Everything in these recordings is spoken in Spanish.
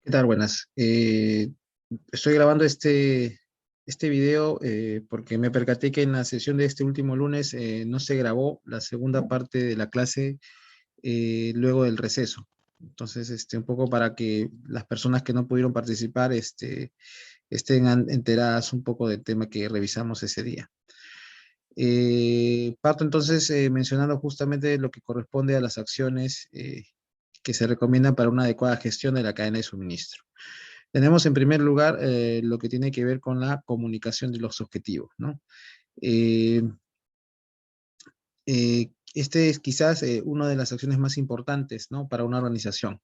¿Qué tal? Buenas. Estoy grabando este video porque me percaté que en la sesión de este último lunes no se grabó la segunda parte de la clase luego del receso. Entonces, un poco para que las personas que no pudieron participar estén enteradas un poco del tema que revisamos ese día. Parto entonces mencionando justamente lo que corresponde a las acciones que se recomiendan para una adecuada gestión de la cadena de suministro. Tenemos en primer lugar lo que tiene que ver con la comunicación de los objetivos, ¿no? Eh, este es quizás una de las acciones más importantes, ¿no? Para una organización.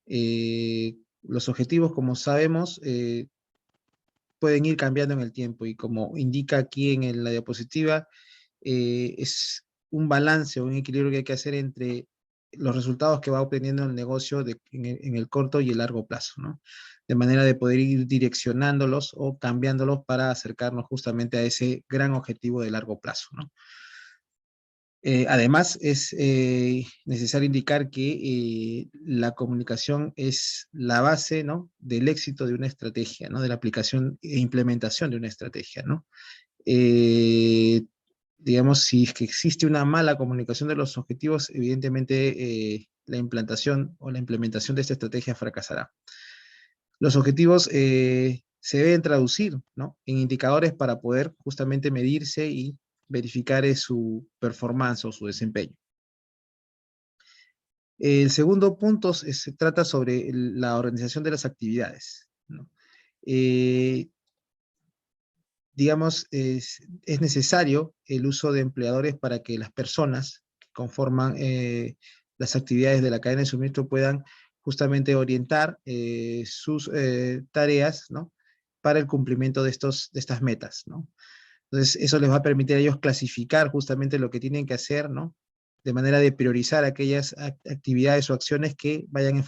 Los objetivos, como sabemos, pueden ir cambiando en el tiempo y como indica aquí en la diapositiva, es un balance o un equilibrio que hay que hacer entre los resultados que va obteniendo el negocio en el corto y el largo plazo, ¿no? De manera de poder ir direccionándolos o cambiándolos para acercarnos justamente a ese gran objetivo de largo plazo, ¿no? Además, es necesario indicar que la comunicación es la base, ¿no? Del éxito de una estrategia, ¿no? De la aplicación e implementación de una estrategia, ¿no? Eh, digamos, si es que existe una mala comunicación de los objetivos, evidentemente la implantación o la implementación de esta estrategia fracasará. Los objetivos se deben traducir, ¿no? En indicadores para poder justamente medirse y verificar su performance o su desempeño. El segundo punto se trata sobre la organización de las actividades, ¿no? Eh, digamos, es necesario el uso de empleadores para que las personas que conforman las actividades de la cadena de suministro puedan justamente orientar sus tareas, ¿no? Para el cumplimiento de estas metas, ¿no? Entonces, eso les va a permitir a ellos clasificar justamente lo que tienen que hacer, ¿no? De manera de priorizar aquellas actividades o acciones que vayan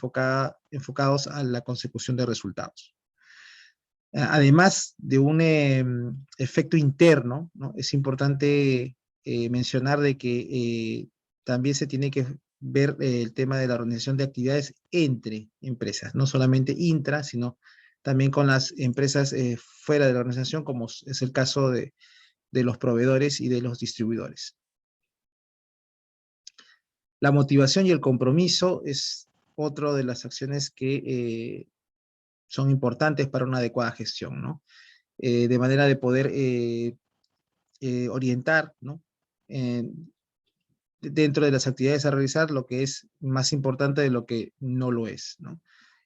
enfocados a la consecución de resultados. Además de un efecto interno, ¿no? Es importante mencionar de que también se tiene que ver el tema de la organización de actividades entre empresas, no solamente intra, sino también con las empresas fuera de la organización, como es el caso de los proveedores y de los distribuidores. La motivación y el compromiso es otra de las acciones que son importantes para una adecuada gestión, ¿no? De manera de poder orientar, ¿no? Dentro de las actividades a realizar lo que es más importante de lo que no lo es, ¿no?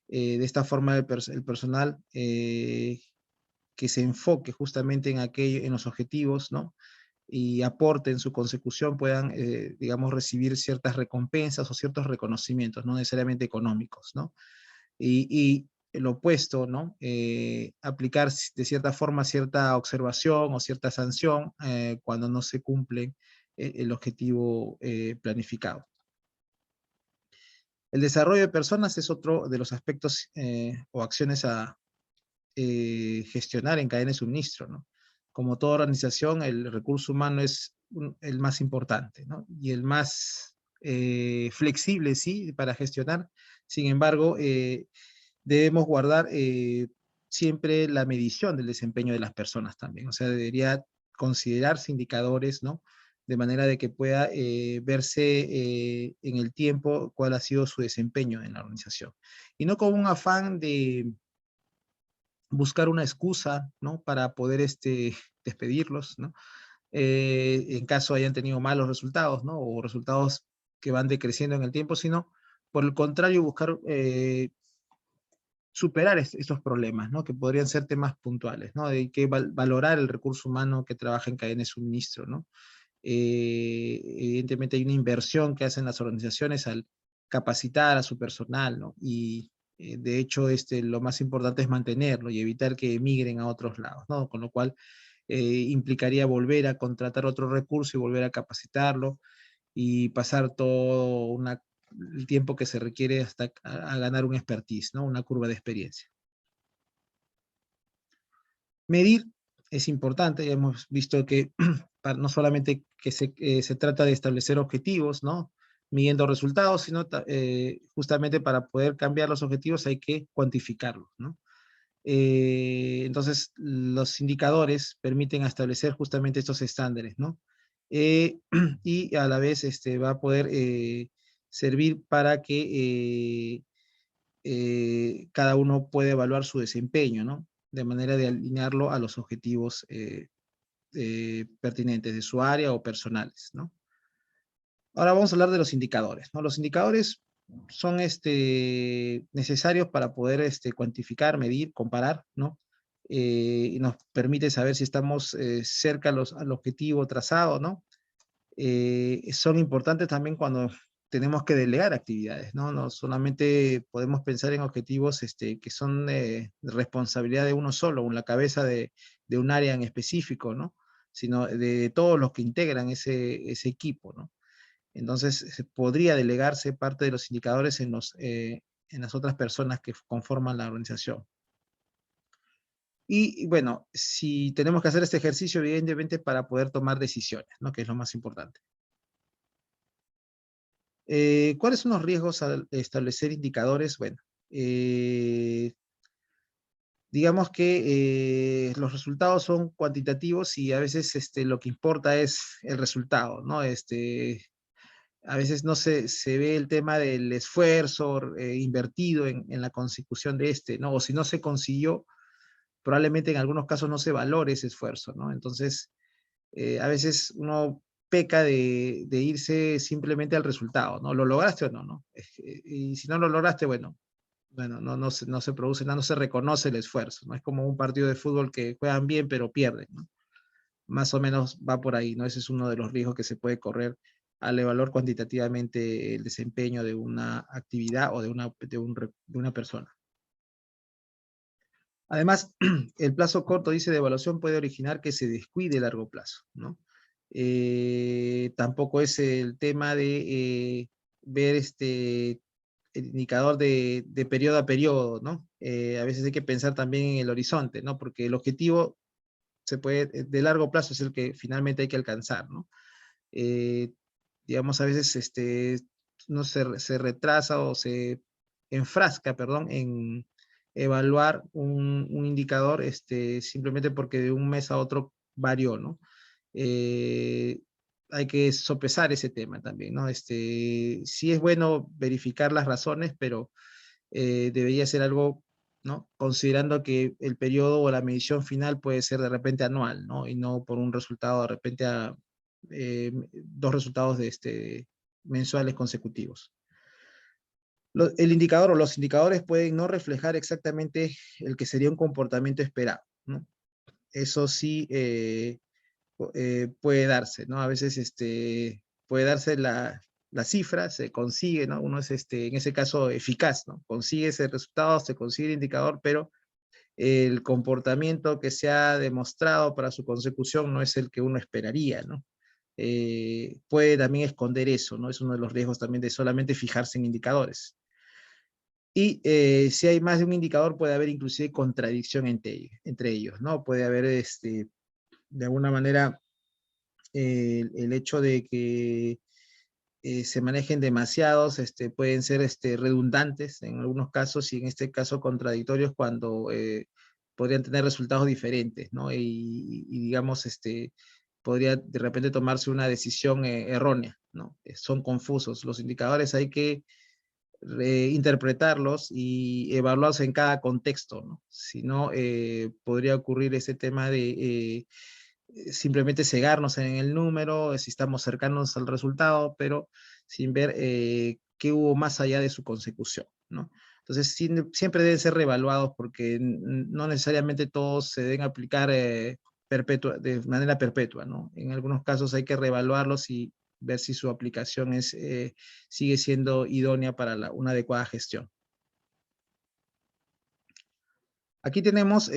De esta forma el personal que se enfoque justamente en aquello, en los objetivos, ¿no? Y aporte en su consecución puedan, digamos, recibir ciertas recompensas o ciertos reconocimientos, no necesariamente económicos, ¿no? Y lo opuesto, ¿no? Aplicar de cierta forma cierta observación o cierta sanción cuando no se cumple el objetivo planificado. El desarrollo de personas es otro de los aspectos o acciones a gestionar en cadena de suministro, ¿no? Como toda organización, el recurso humano es el más importante, ¿no? Y el más flexible, sí, para gestionar. Sin embargo, debemos guardar siempre la medición del desempeño de las personas también. O sea, debería considerarse indicadores, ¿no? De manera de que pueda verse en el tiempo cuál ha sido su desempeño en la organización. Y no con un afán de buscar una excusa, ¿no? Para poder despedirlos, ¿no? En caso hayan tenido malos resultados, ¿no? O resultados que van decreciendo en el tiempo, sino por el contrario buscar superar estos problemas, ¿no? Que podrían ser temas puntuales, ¿no? Hay que valorar el recurso humano que trabaja en cadena de suministro, ¿no? Evidentemente hay una inversión que hacen las organizaciones al capacitar a su personal, ¿no? Y de hecho lo más importante es mantenerlo y evitar que emigren a otros lados, ¿no? Con lo cual implicaría volver a contratar otro recurso y volver a capacitarlo y pasar todo el tiempo que se requiere hasta a ganar un expertise, ¿no? Una curva de experiencia. Medir es importante, ya hemos visto que no solamente que se trata de establecer objetivos, ¿no? midiendo resultados, sino justamente para poder cambiar los objetivos hay que cuantificarlos, ¿no? Entonces, los indicadores permiten establecer justamente estos estándares, ¿no? Y a la vez va a poder servir para que cada uno pueda evaluar su desempeño, ¿no? De manera de alinearlo a los objetivos pertinentes de su área o personales, ¿no? Ahora vamos a hablar de los indicadores, ¿no? Los indicadores son necesarios para poder cuantificar, medir, comparar, ¿no? Y nos permite saber si estamos cerca al objetivo trazado, ¿no? Son importantes también cuando tenemos que delegar actividades, ¿no? No solamente podemos pensar en objetivos que son de responsabilidad de uno solo, en la cabeza de un área en específico, ¿no? Sino de todos los que integran ese equipo, ¿no? Entonces, se podría delegarse parte de los indicadores en las otras personas que conforman la organización. Y bueno, si tenemos que hacer este ejercicio, evidentemente, para poder tomar decisiones, ¿no? Que es lo más importante. ¿Cuáles son los riesgos al establecer indicadores? Bueno, digamos que los resultados son cuantitativos y a veces lo que importa es el resultado, ¿no? A veces no se ve el tema del esfuerzo invertido en la consecución de ¿no? O si no se consiguió, probablemente en algunos casos no se valore ese esfuerzo, ¿no? Entonces, a veces uno peca de irse simplemente al resultado, ¿no? ¿Lo lograste o no, no? Y si no lo lograste, bueno, no se produce nada, no se reconoce el esfuerzo, ¿no? Es como un partido de fútbol que juegan bien pero pierden, ¿no? Más o menos va por ahí, ¿no? Ese es uno de los riesgos que se puede correr al evaluar cuantitativamente el desempeño de una actividad o de una persona. Además, el plazo corto, dice, de evaluación puede originar que se descuide a largo plazo, ¿no? Tampoco es el tema de ver el indicador de periodo a periodo, ¿no? A veces hay que pensar también en el horizonte, ¿no? Porque el objetivo de largo plazo es el que finalmente hay que alcanzar, ¿no? Eh, digamos, a veces no se retrasa o se enfrasca, perdón, en evaluar un indicador simplemente porque de un mes a otro varió, ¿no? Eh, hay que sopesar ese tema también, ¿no? Sí es bueno verificar las razones, pero debería ser algo, ¿no? Considerando que el periodo o la medición final puede ser de repente anual, ¿no? Y no por un resultado de repente dos resultados mensuales consecutivos. El indicador o los indicadores pueden no reflejar exactamente el que sería un comportamiento esperado, ¿no? Eso sí puede darse, ¿no? A veces puede darse la cifra, se consigue, ¿no? Uno es en ese caso eficaz, ¿no? Consigue ese resultado, se consigue el indicador, pero el comportamiento que se ha demostrado para su consecución no es el que uno esperaría, ¿no? Puede también esconder eso, ¿no? Es uno de los riesgos también de solamente fijarse en indicadores. Y si hay más de un indicador, puede haber inclusive contradicción entre ellos, ¿no? Puede haber, de alguna manera, el hecho de que se manejen demasiados, pueden ser redundantes en algunos casos y en este caso contradictorios cuando podrían tener resultados diferentes, ¿no? Y digamos, podría de repente tomarse una decisión errónea, ¿no? Son confusos. Los indicadores hay que interpretarlos y evaluarlos en cada contexto, ¿no? Si no, podría ocurrir ese tema de simplemente cegarnos en el número, si estamos cercanos al resultado, pero sin ver qué hubo más allá de su consecución, ¿no? Entonces, siempre deben ser reevaluados porque no necesariamente todos se deben aplicar de manera perpetua, ¿no? En algunos casos hay que reevaluarlos y ver si su aplicación sigue siendo idónea para una adecuada gestión. Aquí tenemos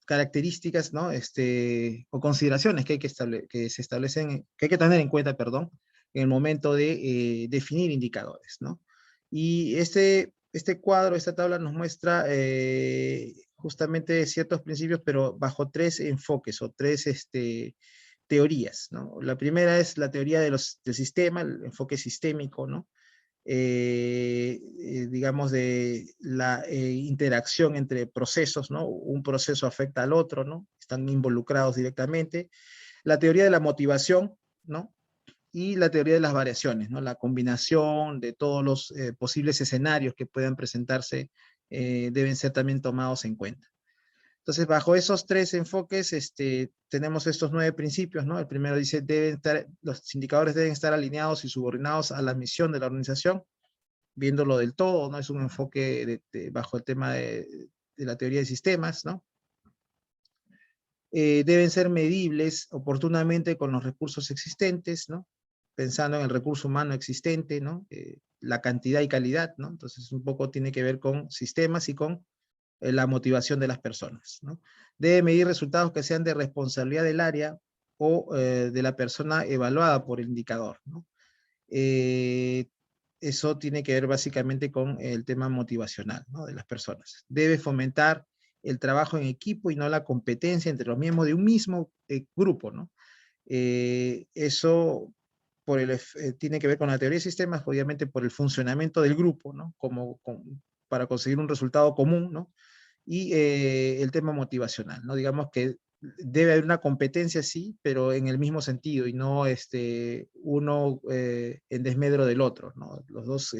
características, ¿no? O consideraciones que que se establecen, que hay que tener en cuenta, perdón, en el momento de definir indicadores, ¿no? Y este cuadro, esta tabla nos muestra justamente ciertos principios, pero bajo tres enfoques o tres teorías, ¿no? La primera es la teoría del sistema, el enfoque sistémico, ¿no? Digamos, de la interacción entre procesos, ¿no? Un proceso afecta al otro, ¿no? Están involucrados directamente. La teoría de la motivación, ¿no? Y la teoría de las variaciones, ¿no? La combinación de todos los posibles escenarios que puedan presentarse deben ser también tomados en cuenta. Entonces, bajo esos tres enfoques, tenemos estos 9 principios, ¿no? El primero dice, los indicadores deben estar alineados y subordinados a la misión de la organización, viéndolo del todo, ¿no? Es un enfoque bajo el tema de la teoría de sistemas, ¿no? Deben ser medibles oportunamente con los recursos existentes, ¿no? Pensando en el recurso humano existente, ¿no? La cantidad y calidad, ¿no? Entonces, un poco tiene que ver con sistemas y con la motivación de las personas, ¿no? Debe medir resultados que sean de responsabilidad del área o de la persona evaluada por el indicador, ¿no? Eso tiene que ver básicamente con el tema motivacional, ¿no? De las personas. Debe fomentar el trabajo en equipo y no la competencia entre los miembros de un mismo grupo, ¿no? Eso tiene que ver con la teoría de sistemas, obviamente por el funcionamiento del grupo, ¿no? Para conseguir un resultado común, ¿no? Y el tema motivacional, ¿no? Digamos que debe haber una competencia, sí, pero en el mismo sentido y no uno en desmedro del otro, ¿no? Los dos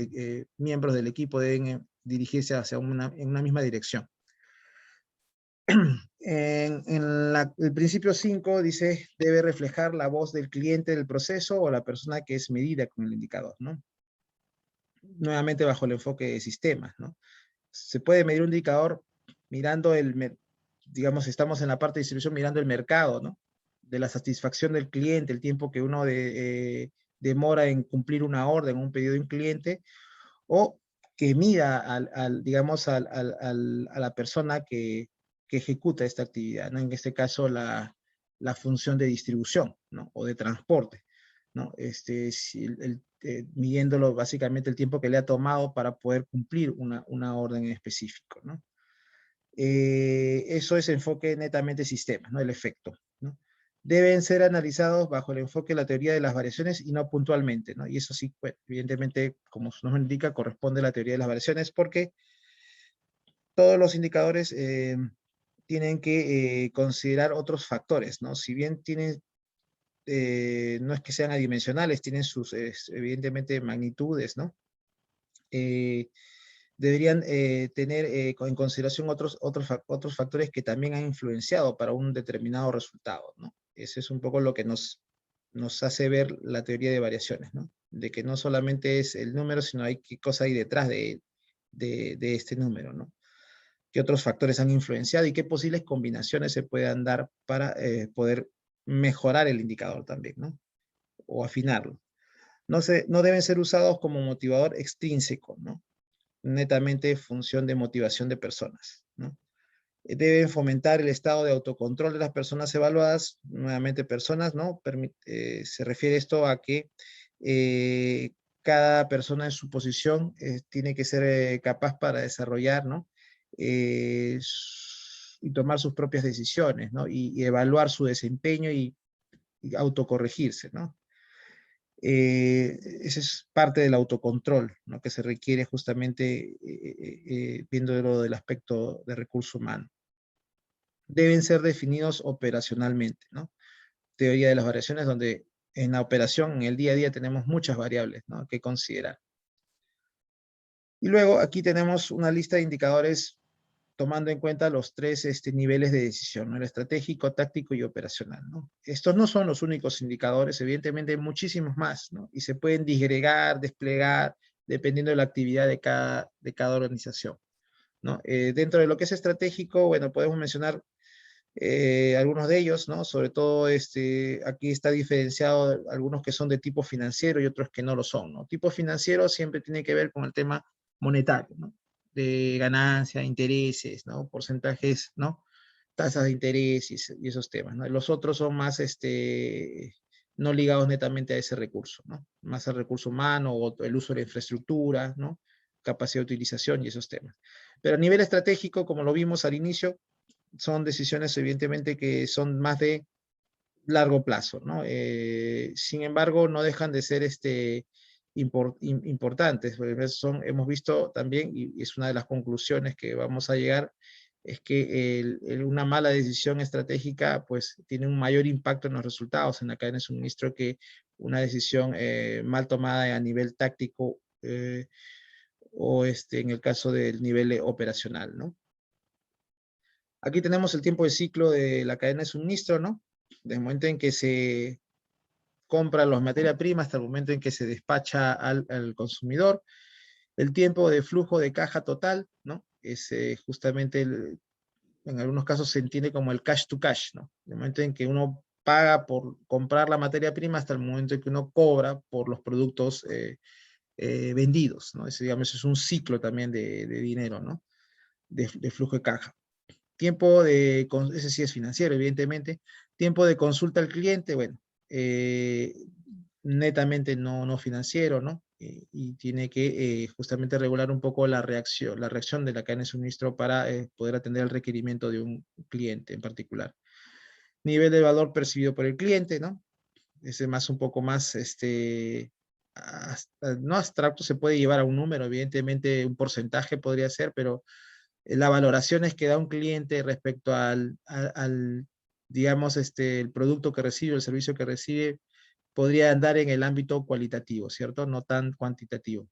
miembros del equipo deben dirigirse hacia en una misma dirección. El principio 5 dice, debe reflejar la voz del cliente del proceso o la persona que es medida con el indicador, ¿no? Nuevamente bajo el enfoque de sistemas, ¿no? Se puede medir un indicador mirando digamos, estamos en la parte de distribución mirando el mercado, ¿no? De la satisfacción del cliente, el tiempo que uno demora en cumplir una orden, un pedido de un cliente, o que mida digamos, a la persona que ejecuta esta actividad, ¿no? En este caso, la función de distribución, ¿no? O de transporte, ¿no? Midiéndolo básicamente el tiempo que le ha tomado para poder cumplir una orden en específico, ¿no? Eso es enfoque netamente sistemas, ¿no? El efecto, ¿no? Deben ser analizados bajo el enfoque de la teoría de las variaciones y no puntualmente, ¿no? Y eso sí, pues, evidentemente, como su nombre indica, corresponde a la teoría de las variaciones porque todos los indicadores tienen que considerar otros factores, ¿no? Si bien no es que sean adimensionales, tienen sus, evidentemente, magnitudes, ¿no? Deberían tener en consideración otros factores que también han influenciado para un determinado resultado, ¿no? Eso es un poco lo que nos hace ver la teoría de variaciones, ¿no? De que no solamente es el número, sino hay qué cosa hay detrás de este número, ¿no? Qué otros factores han influenciado y qué posibles combinaciones se puedan dar para poder mejorar el indicador también, ¿no? O afinarlo. No deben ser usados como motivador extrínseco, ¿no? Netamente función de motivación de personas, ¿no? Deben fomentar el estado de autocontrol de las personas evaluadas, nuevamente personas, ¿no? Se refiere esto a que cada persona en su posición tiene que ser capaz para desarrollar, ¿no? Y tomar sus propias decisiones, ¿no? Y evaluar su desempeño y autocorregirse, ¿no? Ese es parte del autocontrol, ¿no? Que se requiere justamente viendo del aspecto de recurso humano. Deben ser definidos operacionalmente, ¿no? Teoría de las variaciones, donde en la operación, en el día a día, tenemos muchas variables, ¿no? Que considerar. Y luego aquí tenemos una lista de indicadores tomando en cuenta los tres niveles de decisión, ¿no? El estratégico, táctico y operacional, ¿no? Estos no son los únicos indicadores, evidentemente hay muchísimos más, ¿no? Y se pueden disgregar, desplegar, dependiendo de la actividad de cada organización, ¿no? Dentro de lo que es estratégico, bueno, podemos mencionar algunos de ellos, ¿no? Sobre todo, aquí está diferenciado algunos que son de tipo financiero y otros que no lo son, ¿no? Tipo financiero siempre tiene que ver con el tema monetario, ¿no? De ganancia, intereses, ¿no? Porcentajes, ¿no? Tasas de interés y esos temas, ¿no? Los otros son más, no ligados netamente a ese recurso, ¿no? Más al recurso humano o el uso de la infraestructura, ¿no? Capacidad de utilización y esos temas. Pero a nivel estratégico, como lo vimos al inicio, son decisiones evidentemente que son más de largo plazo, ¿no? Sin embargo, no dejan de ser importantes. Hemos visto también, y es una de las conclusiones que vamos a llegar, es que una mala decisión estratégica pues tiene un mayor impacto en los resultados en la cadena de suministro que una decisión mal tomada a nivel táctico o en el caso del nivel operacional, ¿no? Aquí tenemos el tiempo de ciclo de la cadena de suministro, ¿no? Desde el momento en que se compra las materias primas hasta el momento en que se despacha al consumidor. El tiempo de flujo de caja total, ¿no? Es justamente, en algunos casos se entiende como el cash to cash, ¿no? El momento en que uno paga por comprar la materia prima hasta el momento en que uno cobra por los productos vendidos, ¿no? Digamos, es un ciclo también de dinero, ¿no? De flujo de caja. Tiempo ese sí es financiero, evidentemente. Tiempo de consulta al cliente, bueno, netamente no financiero, ¿no? Y tiene que justamente regular un poco la reacción de la cadena de suministro para poder atender el requerimiento de un cliente en particular. Nivel de valor percibido por el cliente, ¿no? Ese más un poco más, no abstracto, se puede llevar a un número, evidentemente un porcentaje podría ser, pero las valoraciones que da un cliente respecto digamos, el producto que recibe, el servicio que recibe, podría andar en el ámbito cualitativo, ¿cierto? No tan cuantitativo.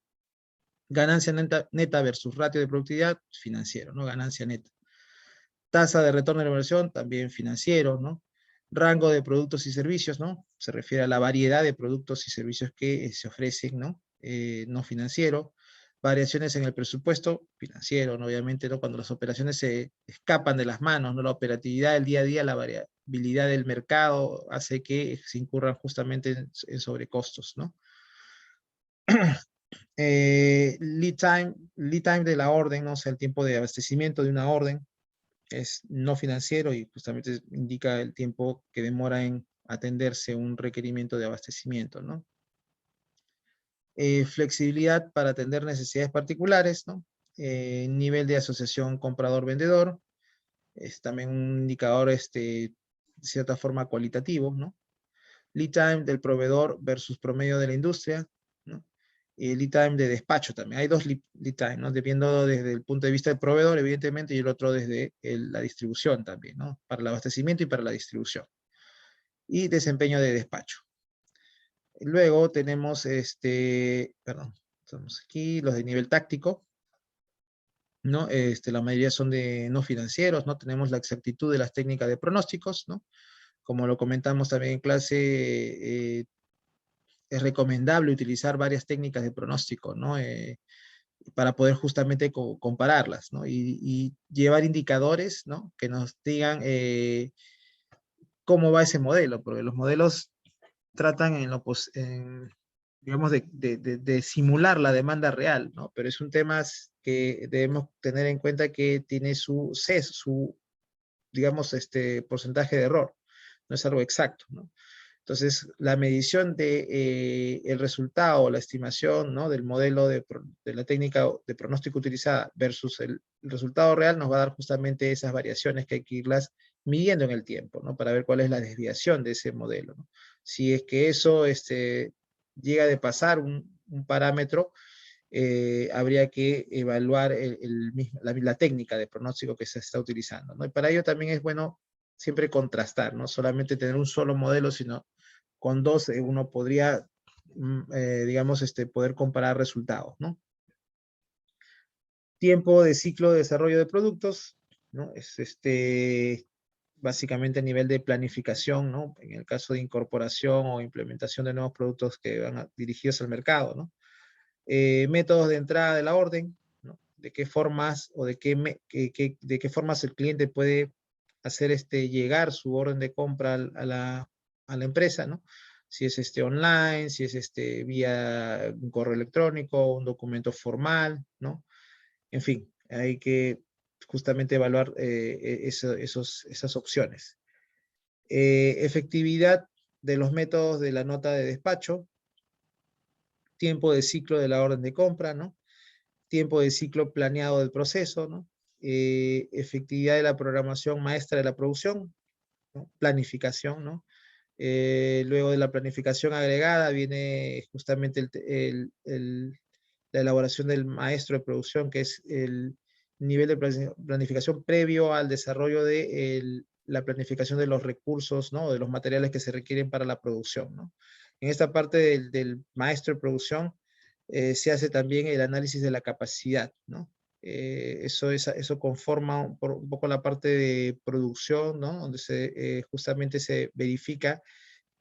Ganancia neta versus ratio de productividad, financiero, ¿no? Ganancia neta. Tasa de retorno de la inversión, también financiero, ¿no? Rango de productos y servicios, ¿no? Se refiere a la variedad de productos y servicios que se ofrecen, ¿no? No financiero. Variaciones en el presupuesto, financiero, ¿no? Obviamente, ¿no? Cuando las operaciones se escapan de las manos, ¿no? La operatividad del día a día, la variabilidad del mercado hace que se incurran justamente en sobrecostos, ¿no? Lead time de la orden, ¿no? O sea, el tiempo de abastecimiento de una orden es no financiero y justamente indica el tiempo que demora en atenderse un requerimiento de abastecimiento, ¿no? Flexibilidad para atender necesidades particulares, ¿no? Nivel de asociación comprador-vendedor, es también un indicador, de cierta forma cualitativo, ¿no? Lead time del proveedor versus promedio de la industria, ¿no? Y lead time de despacho también. Hay dos lead time, ¿no? Dependiendo desde el punto de vista del proveedor, evidentemente, y el otro desde la distribución también, ¿no? Para el abastecimiento y para la distribución. Y desempeño de despacho. Luego tenemos, perdón, estamos aquí, los de nivel táctico, ¿no? La mayoría son de no financieros, ¿no? Tenemos la exactitud de las técnicas de pronósticos, ¿no? Como lo comentamos también en clase, es recomendable utilizar varias técnicas de pronóstico, ¿no? Para poder justamente compararlas, ¿no? Y llevar indicadores, ¿no? Que nos digan cómo va ese modelo, porque los modelos tratan digamos, de simular la demanda real, ¿no? Pero es un tema que debemos tener en cuenta que tiene su digamos, porcentaje de error. No es algo exacto, ¿no? Entonces, la medición de el resultado, la estimación, ¿no? Del modelo de la técnica de pronóstico utilizada versus el resultado real nos va a dar justamente esas variaciones que hay que irlas midiendo en el tiempo, ¿no? Para ver cuál es la desviación de ese modelo, ¿no? Si es que eso llega de pasar un parámetro, habría que evaluar la técnica de pronóstico que se está utilizando, ¿no? Y para ello también es bueno siempre contrastar, no solamente tener un solo modelo, sino con dos uno podría, digamos, poder comparar resultados, ¿no? Tiempo de ciclo de desarrollo de productos, ¿no? Es básicamente a nivel de planificación, ¿no? En el caso de incorporación o implementación de nuevos productos que van dirigidos al mercado, ¿no? Métodos de entrada de la orden, ¿no? De qué formas o de qué formas el cliente puede hacer llegar su orden de compra a la empresa, ¿no? Si es online, si es vía un correo electrónico, un documento formal, ¿no? En fin, hay que justamente evaluar esas opciones. Efectividad de los métodos de la nota de despacho, tiempo de ciclo de la orden de compra, ¿no? Tiempo de ciclo planeado del proceso, ¿no? Efectividad de la programación maestra de la producción, ¿no? Planificación, ¿no? Luego de la planificación agregada viene justamente la elaboración del maestro de producción, que es el nivel de planificación previo al desarrollo de la planificación de los recursos, ¿no? De los materiales que se requieren para la producción, ¿no? En esta parte del maestro de producción se hace también el análisis de la capacidad, ¿no? Eso conforma un poco la parte de producción, ¿no? Donde justamente se verifica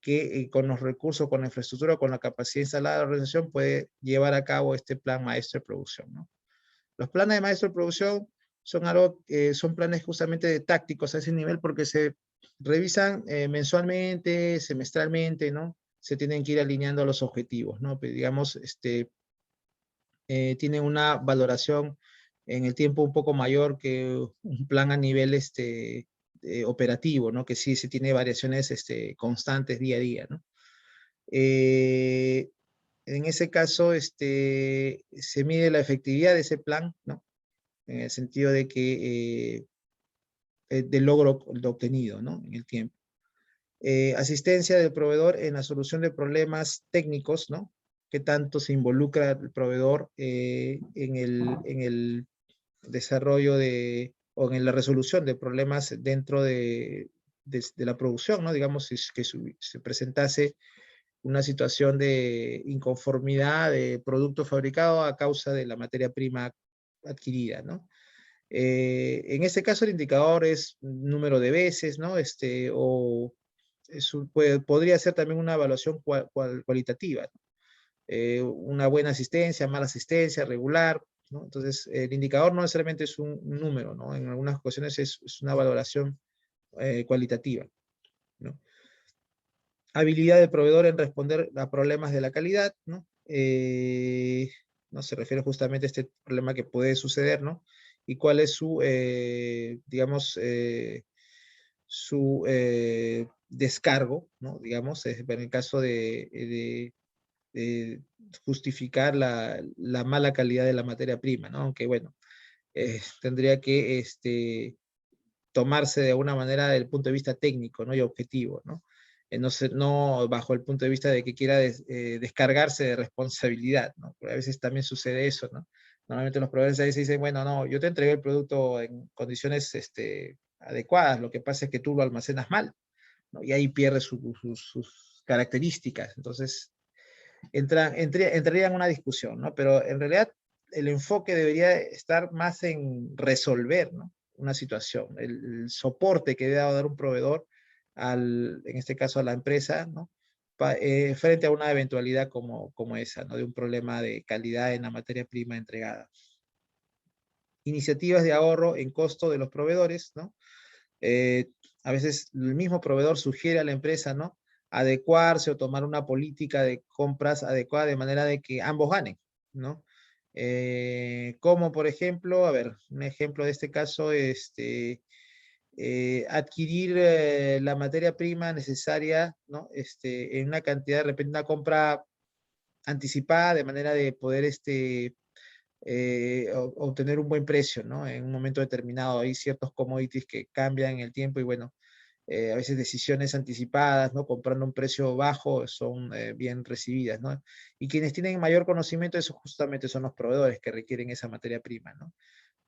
que con los recursos, con la infraestructura, con la capacidad instalada de la organización puede llevar a cabo este plan maestro de producción, ¿no? Los planes de maestro de producción son planes justamente tácticos a ese nivel porque se revisan mensualmente, semestralmente, ¿no? Se tienen que ir alineando los objetivos, ¿no? Pero digamos, tienen una valoración en el tiempo un poco mayor que un plan a nivel operativo, ¿no? Que sí se tiene variaciones constantes día a día, ¿no? En ese caso, se mide la efectividad de ese plan, ¿no? En el sentido de que del logro obtenido, ¿no? En el tiempo. Asistencia del proveedor en la solución de problemas técnicos, ¿no? ¿Qué tanto se involucra el proveedor en el desarrollo o en la resolución de problemas dentro de la producción, ¿no? Digamos, si es que se presentase una situación de inconformidad de producto fabricado a causa de la materia prima adquirida, ¿no? En este caso el indicador es número de veces, ¿no? Podría ser también una evaluación cualitativa, ¿no? Una buena asistencia, mala asistencia, regular, ¿no? Entonces, el indicador no necesariamente es un número, ¿no? En algunas ocasiones es una valoración cualitativa, ¿no? Habilidad del proveedor en responder a problemas de la calidad, ¿no? ¿No? Se refiere justamente a este problema que puede suceder, ¿no? Y cuál es digamos, su descargo, ¿no? Digamos, en el caso de justificar la mala calidad de la materia prima, ¿no? Aunque bueno, tendría que tomarse de alguna manera desde el punto de vista técnico, ¿no? Y objetivo, ¿no? No bajo el punto de vista de que quiera descargarse de responsabilidad, ¿no? Porque a veces también sucede eso, ¿no? Normalmente los proveedores a veces dicen, bueno, no, yo te entregué el producto en condiciones adecuadas, lo que pasa es que tú lo almacenas mal, ¿no? Y ahí pierde sus características. Entonces, entraría en una discusión, ¿no? Pero en realidad el enfoque debería estar más en resolver, ¿no? Una situación, el soporte que debe dar un proveedor, en este caso a la empresa, ¿no? Frente a una eventualidad como esa, ¿no? De un problema de calidad en la materia prima entregada. Iniciativas de ahorro en costo de los proveedores, ¿no? A veces el mismo proveedor sugiere a la empresa, ¿no? Adecuarse o tomar una política de compras adecuada de manera de que ambos ganen, ¿no? Como por ejemplo, a ver, un ejemplo de este caso, adquirir la materia prima necesaria, ¿no? En una cantidad, de repente una compra anticipada de manera de poder obtener un buen precio, ¿no? En un momento determinado. Hay ciertos commodities que cambian en el tiempo y bueno, a veces decisiones anticipadas, ¿no? Comprando un precio bajo son bien recibidas, ¿no? Y quienes tienen mayor conocimiento de eso justamente son los proveedores que requieren esa materia prima, ¿no?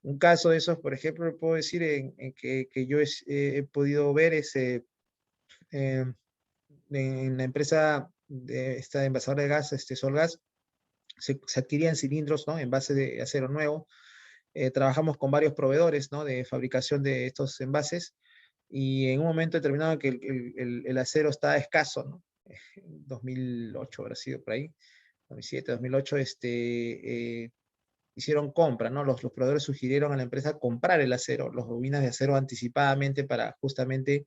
Un caso de esos, por ejemplo, puedo decir en que yo he podido ver eh, en la empresa de esta envasadora de gas, Solgas, se adquirían cilindros, ¿no? En base de acero nuevo. Trabajamos con varios proveedores, ¿no? De fabricación de estos envases y en un momento determinado que el acero estaba escaso, ¿no? 2008 habrá sido por ahí, 2007, 2008, hicieron compra, ¿no? Los proveedores sugirieron a la empresa comprar el acero, los bobinas de acero anticipadamente para justamente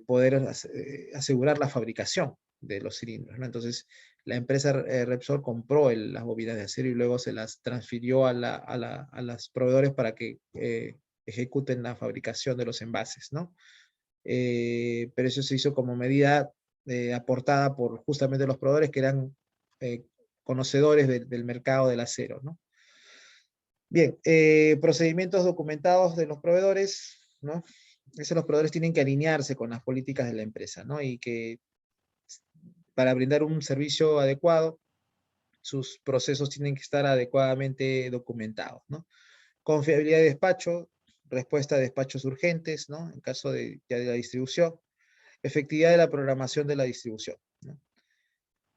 poder asegurar la fabricación de los cilindros, ¿no? Entonces, la empresa Repsol compró las bobinas de acero y luego se las transfirió a los proveedores para que ejecuten la fabricación de los envases, ¿no? Pero eso se hizo como medida aportada por justamente los proveedores que eran eh, conocedores del mercado del acero, ¿no? Bien, procedimientos documentados de los proveedores, ¿no? Eso los proveedores tienen que alinearse con las políticas de la empresa, ¿no? Y que para brindar un servicio adecuado, sus procesos tienen que estar adecuadamente documentados, ¿no? Confiabilidad de despacho, respuesta de despachos urgentes, ¿no? En caso de, ya de la distribución, efectividad de la programación de la distribución, ¿no?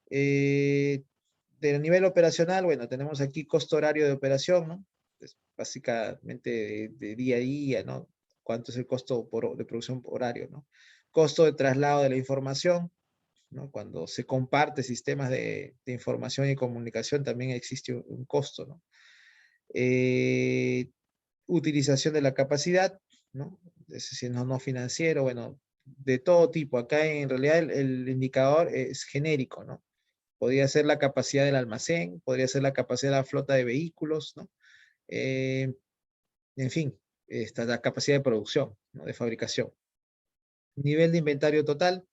Del nivel operacional, bueno, tenemos aquí costo horario de operación, ¿no? Es básicamente de día a día, ¿no? ¿Cuánto es el costo de producción por horario, ¿no? Costo de traslado de la información, ¿no? Cuando se comparte sistemas de información y comunicación también existe un costo, ¿no? Eh, Utilización de la capacidad, ¿no? Es decir, no financiero, bueno, de todo tipo. Acá en realidad el indicador es genérico, ¿no? Podría ser la capacidad del almacén, podría ser la capacidad de la flota de vehículos, ¿no? Eh, en fin, está la capacidad de producción, ¿no? De fabricación. Nivel de inventario total,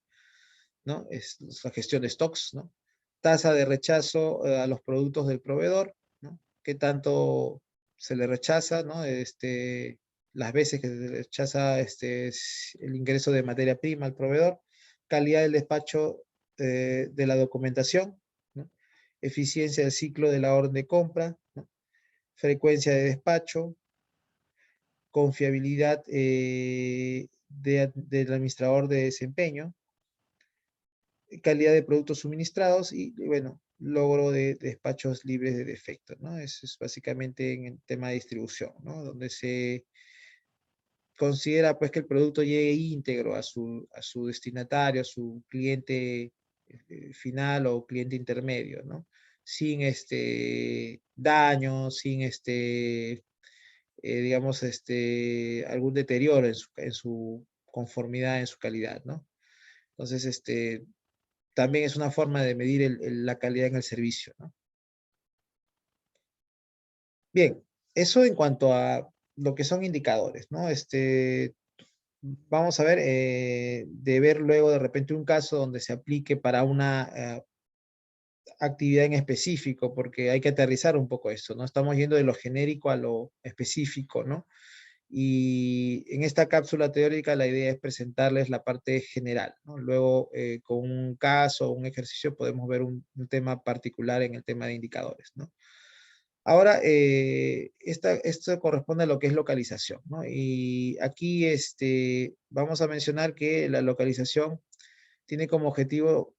¿no? Es la gestión de stocks, ¿no? Tasa de rechazo a los productos del proveedor, ¿no? ¿Qué tanto se le rechaza, ¿no? Las veces que se le rechaza el ingreso de materia prima al proveedor, calidad del despacho de la documentación, ¿no? Eficiencia del ciclo de la orden de compra, ¿no? Frecuencia de despacho, confiabilidad del administrador de desempeño, calidad de productos suministrados y bueno, logro de despachos libres de defectos, ¿no? Eso es básicamente en el tema de distribución, ¿no? Donde se considera pues que el producto llegue íntegro a su destinatario, a su cliente final o cliente intermedio, ¿no? Sin daño, sin digamos, algún deterioro en su conformidad, en su calidad, ¿no? Entonces, también es una forma de medir la calidad en el servicio, ¿no? Bien, eso en cuanto a lo que son indicadores, ¿no? Vamos a ver, de ver luego de repente un caso donde se aplique para una actividad en específico, porque hay que aterrizar un poco esto, ¿no? Estamos yendo de lo genérico a lo específico, ¿no? Y en esta cápsula teórica la idea es presentarles la parte general, ¿no? Luego, con un caso o un ejercicio podemos ver un tema particular en el tema de indicadores, ¿no? Ahora, esto corresponde a lo que es localización, ¿no? Y aquí vamos a mencionar que la localización tiene como objetivo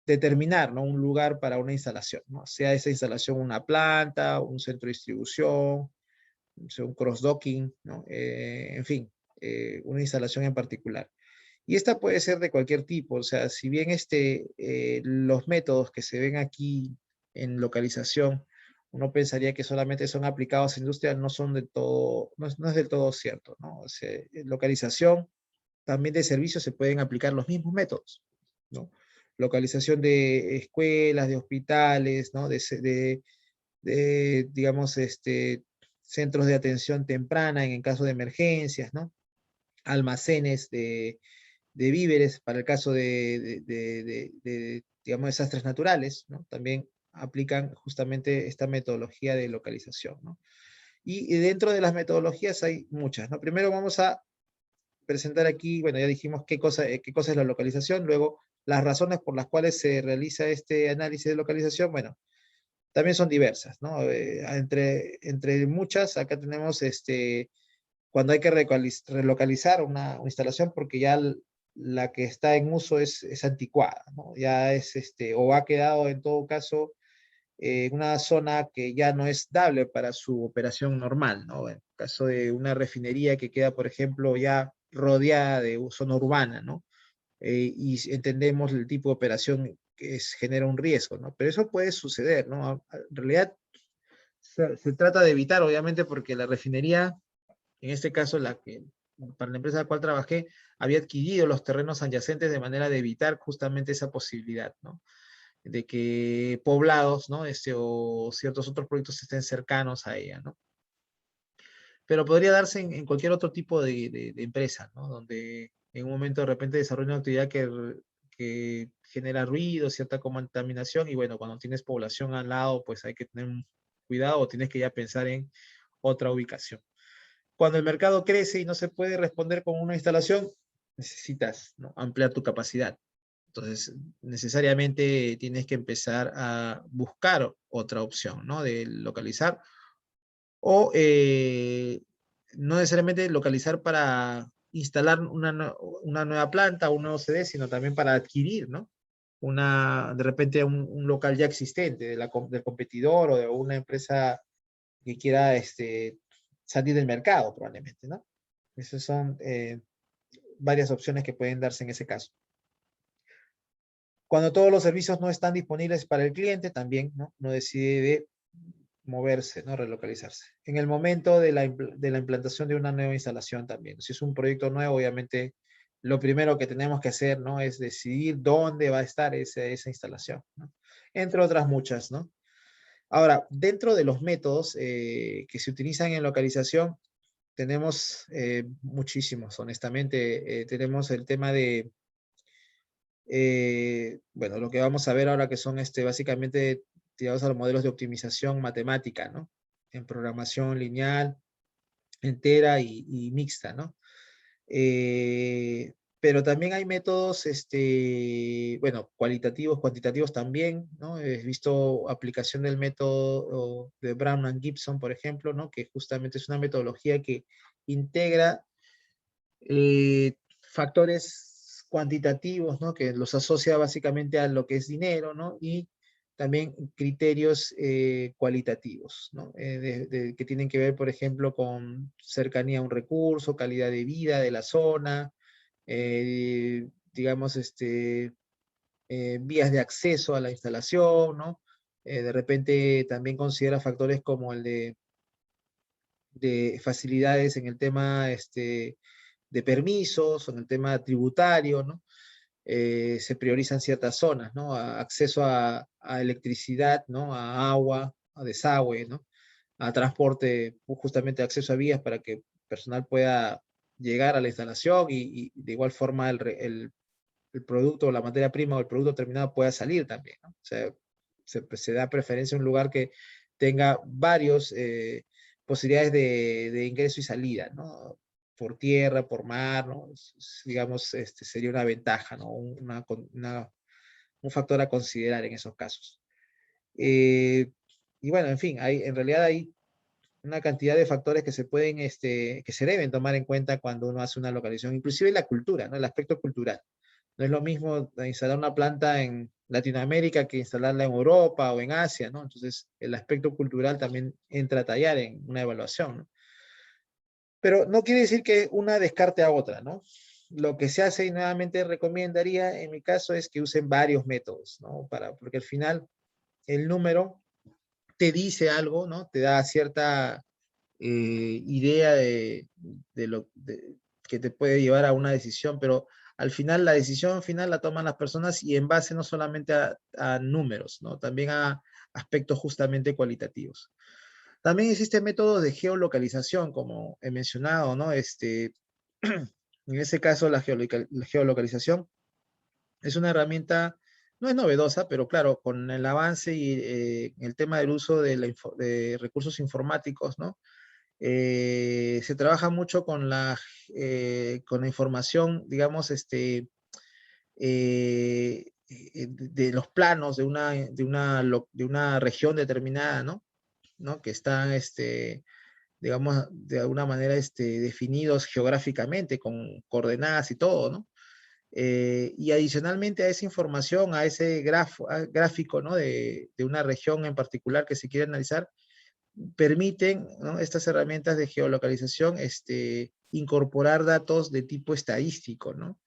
determinar, ¿no? Un lugar para una instalación, ¿no? Sea esa instalación una planta, un centro de distribución, un cross-docking, ¿no? En fin, una instalación en particular. Y esta puede ser de cualquier tipo, o sea, si bien los métodos que se ven aquí en localización, uno pensaría que solamente son aplicados a industria, no son del todo, no es del todo cierto, ¿no? O sea, en localización, también de servicios se pueden aplicar los mismos métodos, ¿no? Localización de escuelas, de hospitales, ¿no? Digamos, centros de atención temprana en caso de emergencias, ¿no? Almacenes de víveres para el caso digamos, desastres naturales, ¿no? También aplican justamente esta metodología de localización, ¿no? Y dentro de las metodologías hay muchas, ¿no? Primero vamos a presentar aquí, bueno, ya dijimos qué cosa es la localización, luego las razones por las cuales se realiza este análisis de localización, bueno, también son diversas, ¿no? Entre muchas, acá tenemos cuando hay que relocalizar una instalación porque ya la que está en uso es anticuada, ¿no? Ya o ha quedado en todo caso en una zona que ya no es dable para su operación normal, ¿no? En caso de una refinería que queda, por ejemplo, ya rodeada de zona urbana, ¿no? Y entendemos el tipo de operación que genera un riesgo, ¿no? Pero eso puede suceder, ¿no? En realidad se trata de evitar, obviamente, porque la refinería, en este caso, para la empresa a la cual trabajé, había adquirido los terrenos adyacentes de manera de evitar justamente esa posibilidad, ¿no? De que poblados, ¿no? O ciertos otros proyectos estén cercanos a ella, ¿no? Pero podría darse en cualquier otro tipo de empresa, ¿no? Donde en un momento de repente desarrolla una actividad que genera ruido, cierta contaminación, y bueno, cuando tienes población al lado, pues hay que tener cuidado o tienes que ya pensar en otra ubicación. Cuando el mercado crece y no se puede responder con una instalación, necesitas, ¿no?, ampliar tu capacidad. Entonces, necesariamente tienes que empezar a buscar otra opción, ¿no?, de localizar, o no necesariamente localizar para instalar una nueva planta, un nuevo CD, sino también para adquirir, ¿no?, de repente un local ya existente del competidor o de una empresa que quiera salir del mercado, probablemente, ¿no? Esas son varias opciones que pueden darse en ese caso. Cuando todos los servicios no están disponibles para el cliente, también, ¿no?, uno decide de moverse, ¿no?, relocalizarse. En el momento de la implantación de una nueva instalación también. Si es un proyecto nuevo, obviamente, lo primero que tenemos que hacer, ¿no?, es decidir dónde va a estar esa instalación, ¿no? Entre otras muchas, ¿no? Ahora, dentro de los métodos que se utilizan en localización, tenemos muchísimos, honestamente. Tenemos el tema de, bueno, lo que vamos a ver ahora, que son básicamente tirados a los modelos de optimización matemática, ¿no? En programación lineal, entera y mixta, ¿no? Pero también hay métodos, bueno, cualitativos, cuantitativos también, ¿no? He visto aplicación del método de Brown and Gibson, por ejemplo, ¿no?, que justamente es una metodología que integra factores cuantitativos, ¿no?, que los asocia básicamente a lo que es dinero, ¿no?, y también criterios cualitativos, ¿no?, que tienen que ver, por ejemplo, con cercanía a un recurso, calidad de vida de la zona, digamos, vías de acceso a la instalación, ¿no? De repente también considera factores como el de facilidades en el tema de permisos, o en el tema tributario, ¿no? Se priorizan ciertas zonas, ¿no? Acceso a electricidad, ¿no?, a agua, a desagüe, ¿no?, a transporte, justamente acceso a vías para que el personal pueda llegar a la instalación y de igual forma el producto, la materia prima o el producto terminado pueda salir también, ¿no? O sea, se da preferencia a un lugar que tenga varios posibilidades de ingreso y salida, ¿no? Por tierra, por mar, ¿no? Digamos, sería una ventaja, ¿no? Un factor a considerar en esos casos. Y bueno, en fin, en realidad hay una cantidad de factores que se pueden, que se deben tomar en cuenta cuando uno hace una localización, inclusive la cultura, ¿no?, el aspecto cultural. No es lo mismo instalar una planta en Latinoamérica que instalarla en Europa o en Asia, ¿no? Entonces, el aspecto cultural también entra a tallar en una evaluación, ¿no? Pero no quiere decir que una descarte a otra, ¿no? Lo que se hace y nuevamente recomendaría en mi caso es que usen varios métodos, ¿no? Porque al final el número te dice algo, ¿no? Te da cierta idea que te puede llevar a una decisión, pero al final la decisión final la toman las personas y en base no solamente a números, ¿no?, también a aspectos justamente cualitativos. También existen métodos de geolocalización, como he mencionado, ¿no? En ese caso, la geolocalización es una herramienta, no es novedosa, pero claro, con el avance y el tema del uso de recursos informáticos, ¿no? Se trabaja mucho con la información, digamos, de los planos de una región determinada, ¿no? Que están, digamos, de alguna manera definidos geográficamente, con coordenadas y todo, ¿no? Y adicionalmente a esa información, a ese gráfico, ¿no?, de una región en particular que se quiere analizar, permiten, ¿no?, estas herramientas de geolocalización incorporar datos de tipo estadístico, ¿no?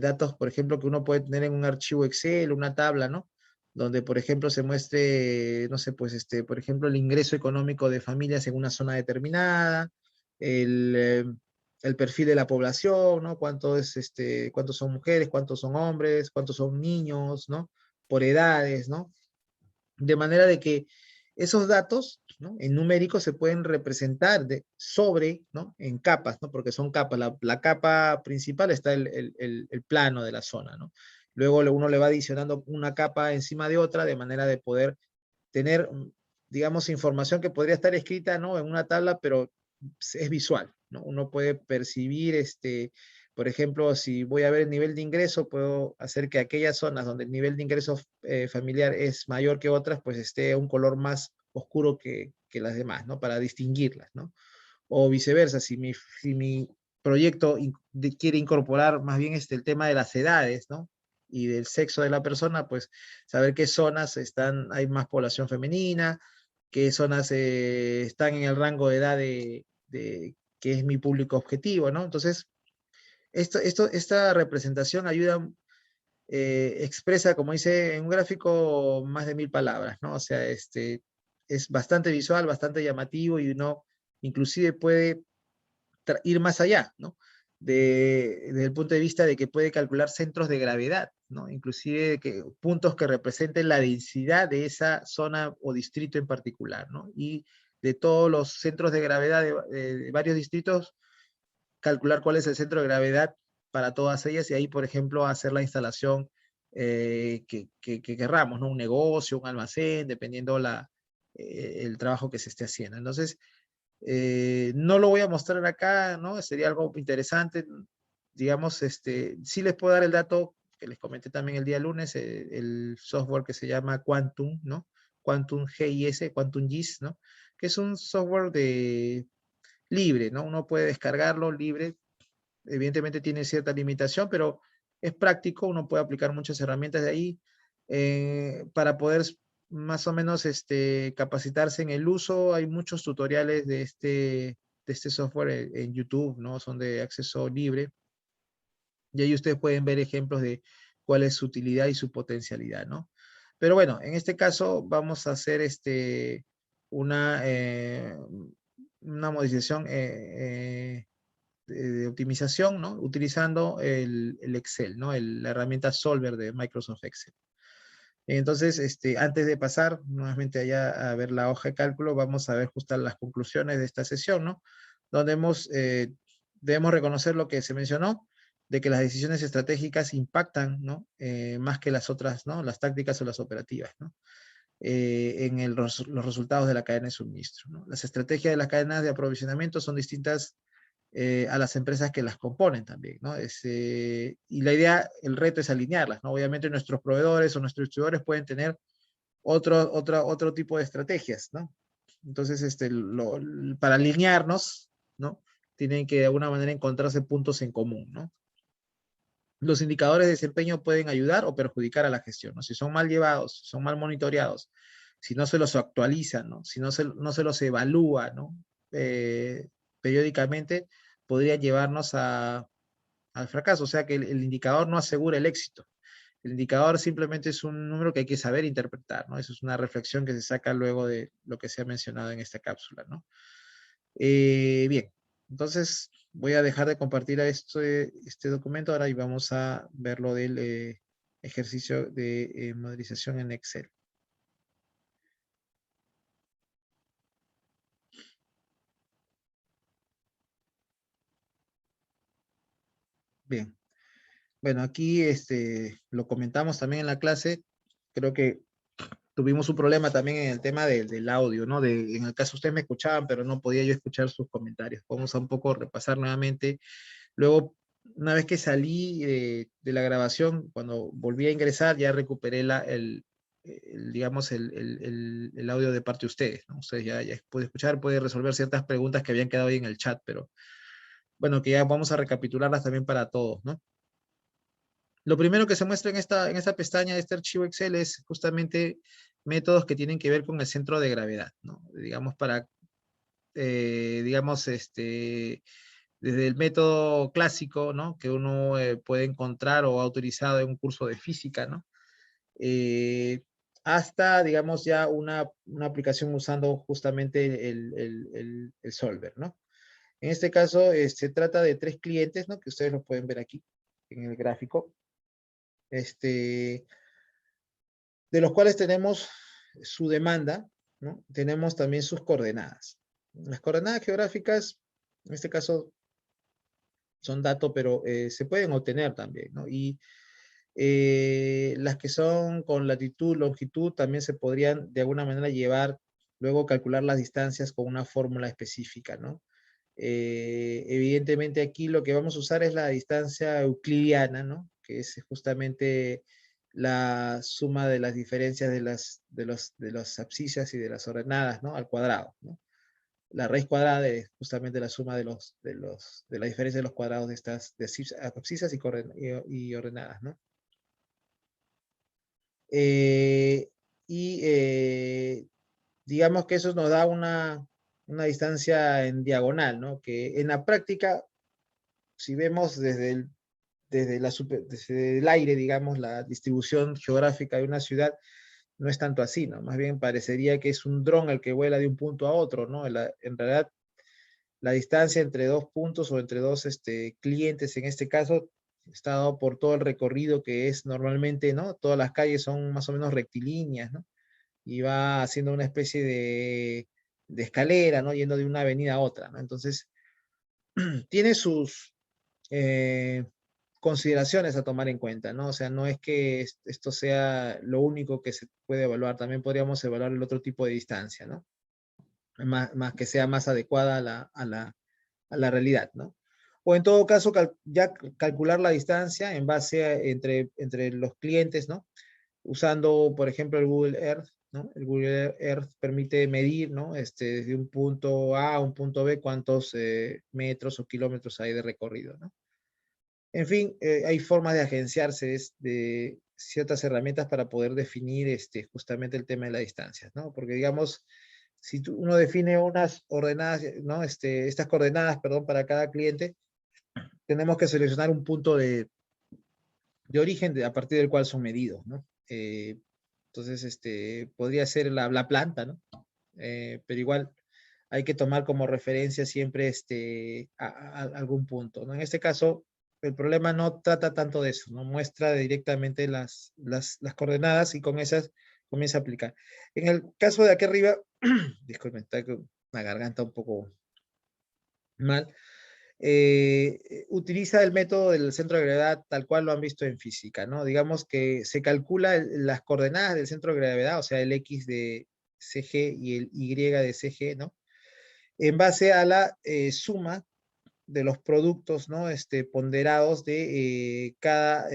Datos, por ejemplo, que uno puede tener en un archivo Excel, una tabla, ¿no? Donde, por ejemplo, se muestre, no sé, pues, por ejemplo, el ingreso económico de familias en una zona determinada, el, eh, el perfil de la población, ¿no? Cuántos son mujeres, cuántos son hombres, cuántos son niños, ¿no? Por edades, ¿no? De manera de que esos datos, ¿no?, en numérico se pueden representar ¿no?, en capas, ¿no? Porque son capas. La capa principal está el plano de la zona, ¿no? Luego uno le va adicionando una capa encima de otra, de manera de poder tener, digamos, información que podría estar escrita, ¿no?, en una tabla, pero es visual, ¿no? Uno puede percibir, por ejemplo, si voy a ver el nivel de ingreso, puedo hacer que aquellas zonas donde el nivel de ingreso familiar es mayor que otras, pues esté un color más oscuro que las demás, ¿no? Para distinguirlas, ¿no? O viceversa, si mi proyecto quiere incorporar más bien el tema de las edades, ¿no? Y del sexo de la persona, pues saber qué zonas hay más población femenina, qué zonas están en el rango de edad que es mi público objetivo, ¿no? Entonces, esta representación ayuda, expresa, como dice en un gráfico, más de 1000 palabras, ¿no? O sea, es bastante visual, bastante llamativo y uno inclusive puede ir más allá, ¿no? Desde el punto de vista de que puede calcular centros de gravedad, ¿no? Inclusive puntos que representen la densidad de esa zona o distrito en particular, ¿no? Y de todos los centros de gravedad de varios distritos, calcular cuál es el centro de gravedad para todas ellas y ahí, por ejemplo, hacer la instalación que querramos, ¿no? Un negocio, un almacén, dependiendo el trabajo que se esté haciendo. Entonces, no lo voy a mostrar acá, ¿no? Sería algo interesante. Digamos, sí les puedo dar el dato que les comenté también el día lunes, el software que se llama Quantum, ¿no? Quantum GIS, Quantum GIS, ¿no? Que es un software libre, ¿no? Uno puede descargarlo libre. Evidentemente tiene cierta limitación, pero es práctico, uno puede aplicar muchas herramientas de ahí para poder más o menos capacitarse en el uso. Hay muchos tutoriales de este software en YouTube, ¿no? Son de acceso libre. Y ahí ustedes pueden ver ejemplos de cuál es su utilidad y su potencialidad, ¿no? Pero bueno, en este caso vamos a hacer una, eh, una modificación de optimización, ¿no? Utilizando el Excel, ¿no? La herramienta Solver de Microsoft Excel. Entonces, antes de pasar nuevamente allá a ver la hoja de cálculo, vamos a ver justo las conclusiones de esta sesión, ¿no? Donde debemos reconocer lo que se mencionó, de que las decisiones estratégicas impactan, ¿no? Más que las otras, ¿no? Las tácticas o las operativas, ¿no? En los resultados de la cadena de suministro, ¿no? Las estrategias de las cadenas de aprovisionamiento son distintas a las empresas que las componen también, ¿no? Y la idea, el reto es alinearlas, ¿no? Obviamente nuestros proveedores o nuestros distribuidores pueden tener otro tipo de estrategias, ¿no? Entonces, para alinearnos, ¿no? Tienen que de alguna manera encontrarse puntos en común, ¿no? Los indicadores de desempeño pueden ayudar o perjudicar a la gestión, ¿no? Si son mal llevados, si son mal monitoreados, si no se los actualizan, ¿no? Si no se los evalúa, ¿no? Periódicamente, podrían llevarnos al fracaso, o sea que el indicador no asegura el éxito. El indicador simplemente es un número que hay que saber interpretar, ¿no? Eso es una reflexión que se saca luego de lo que se ha mencionado en esta cápsula, ¿no? Bien, entonces voy a dejar de compartir este documento ahora y vamos a ver lo del ejercicio de modelización en Excel. Bien, bueno, aquí lo comentamos también en la clase. Creo que tuvimos un problema también en el tema del audio, ¿no? En el caso ustedes me escuchaban, pero no podía yo escuchar sus comentarios. Vamos a un poco repasar nuevamente. Luego, una vez que salí de la grabación, cuando volví a ingresar, ya recuperé digamos, el audio de parte de ustedes, ¿no? Ustedes ya pueden escuchar, pueden resolver ciertas preguntas que habían quedado ahí en el chat, pero bueno, que ya vamos a recapitularlas también para todos, ¿no? Lo primero que se muestra en esta pestaña de este archivo Excel es justamente métodos que tienen que ver con el centro de gravedad, ¿no? Digamos, digamos, desde el método clásico, ¿no? Que uno puede encontrar o ha utilizado en un curso de física, ¿no? Eh, Hasta, digamos, ya una aplicación usando justamente el solver, ¿no? En este caso, se trata de 3 clientes, ¿no? Que ustedes lo pueden ver aquí en el gráfico. Este, de los cuales tenemos su demanda, ¿no? Tenemos también sus coordenadas. Las coordenadas geográficas, en este caso, son datos, pero se pueden obtener también, ¿no? Y las que son con latitud, longitud, también se podrían de alguna manera llevar, luego calcular las distancias con una fórmula específica, ¿no? Evidentemente aquí lo que vamos a usar es la distancia euclidiana, ¿no? Que es justamente la suma de las diferencias de las abscisas y de las ordenadas, ¿no? Al cuadrado, ¿no? La raíz cuadrada es justamente la suma de la diferencia de los cuadrados de estas de abscisas y ordenadas, ¿no? Eh, y digamos que eso nos da una distancia en diagonal, ¿no? Que en la práctica, si vemos desde el aire, digamos, la distribución geográfica de una ciudad, no es tanto así, ¿no? Más bien parecería que es un dron el que vuela de un punto a otro, ¿no? En realidad, la distancia entre dos puntos o entre dos clientes, en este caso, está dado por todo el recorrido que es normalmente, ¿no? Todas las calles son más o menos rectilíneas, ¿no? Y va haciendo una especie de escalera, ¿no? Yendo de una avenida a otra, ¿no? Entonces, tiene sus eh, consideraciones a tomar en cuenta, ¿no? O sea, no es que esto sea lo único que se puede evaluar, también podríamos evaluar el otro tipo de distancia, ¿no? Más que sea más adecuada a la realidad, ¿no? O en todo caso, ya calcular la distancia en base entre los clientes, ¿no? Usando, por ejemplo, el Google Earth, ¿no? El Google Earth permite medir, ¿no? Desde un punto A a un punto B cuántos metros o kilómetros hay de recorrido, ¿no? En fin, hay formas de agenciarse de ciertas herramientas para poder definir justamente el tema de las distancias, ¿no? Porque digamos, si uno define unas ordenadas, ¿no? Estas coordenadas, perdón, para cada cliente, tenemos que seleccionar un punto de origen a partir del cual son medidos, ¿no? Entonces, podría ser la planta, ¿no? Pero igual hay que tomar como referencia siempre algún punto, ¿no? En este caso, el problema no trata tanto de eso, ¿no? Muestra directamente las coordenadas y con esas comienza a aplicar. En el caso de aquí arriba, disculpen, está con la garganta un poco mal, utiliza el método del centro de gravedad tal cual lo han visto en física, ¿no? Digamos que se calcula las coordenadas del centro de gravedad, o sea, el X de CG y el Y de CG, ¿no? En base a la suma de los productos, ¿no? Ponderados de cada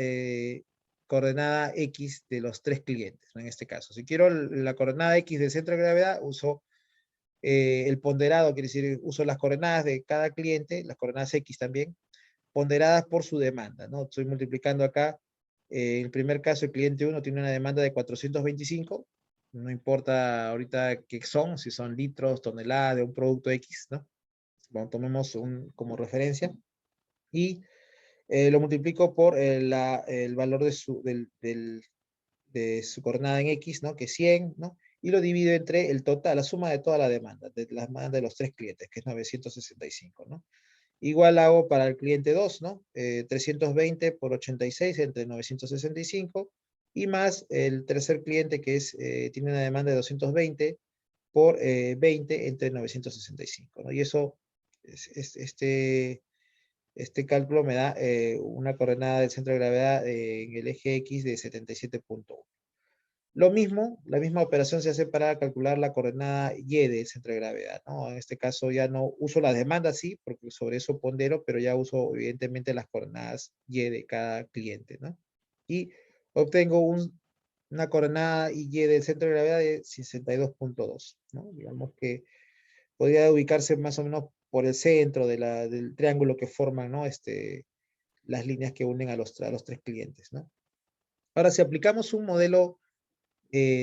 coordenada X de los tres clientes, ¿no? En este caso. Si quiero la coordenada X del centro de gravedad, uso el ponderado, quiere decir, uso las coordenadas de cada cliente, las coordenadas X también, ponderadas por su demanda, ¿no? Estoy multiplicando acá, en el primer caso, el cliente 1 tiene una demanda de 425, no importa ahorita qué son, si son litros, toneladas de un producto X, ¿no? Bueno, tomemos como referencia y lo multiplico por el valor de su coordenada en X, ¿no? Que es 100, ¿no? Y lo divido entre el total, la suma de toda la demanda, de las demandas de los tres clientes, que es 965, ¿no? Igual hago para el cliente 2, ¿no? 320 por 86 entre 965 y más el tercer cliente que tiene una demanda de 220 por 20 entre 965, ¿no? Y eso, este cálculo me da una coordenada del centro de gravedad en el eje X de 77.1. Lo mismo, la misma operación se hace para calcular la coordenada Y del centro de gravedad, ¿no? En este caso ya no uso las demandas, sí, porque sobre eso pondero, pero ya uso evidentemente las coordenadas Y de cada cliente, ¿no? Y obtengo una coordenada Y del centro de gravedad de 62.2, ¿no? Digamos que podría ubicarse más o menos por el centro del triángulo que forman, ¿no? Las líneas que unen a los tres clientes, ¿no? Ahora, si aplicamos un modelo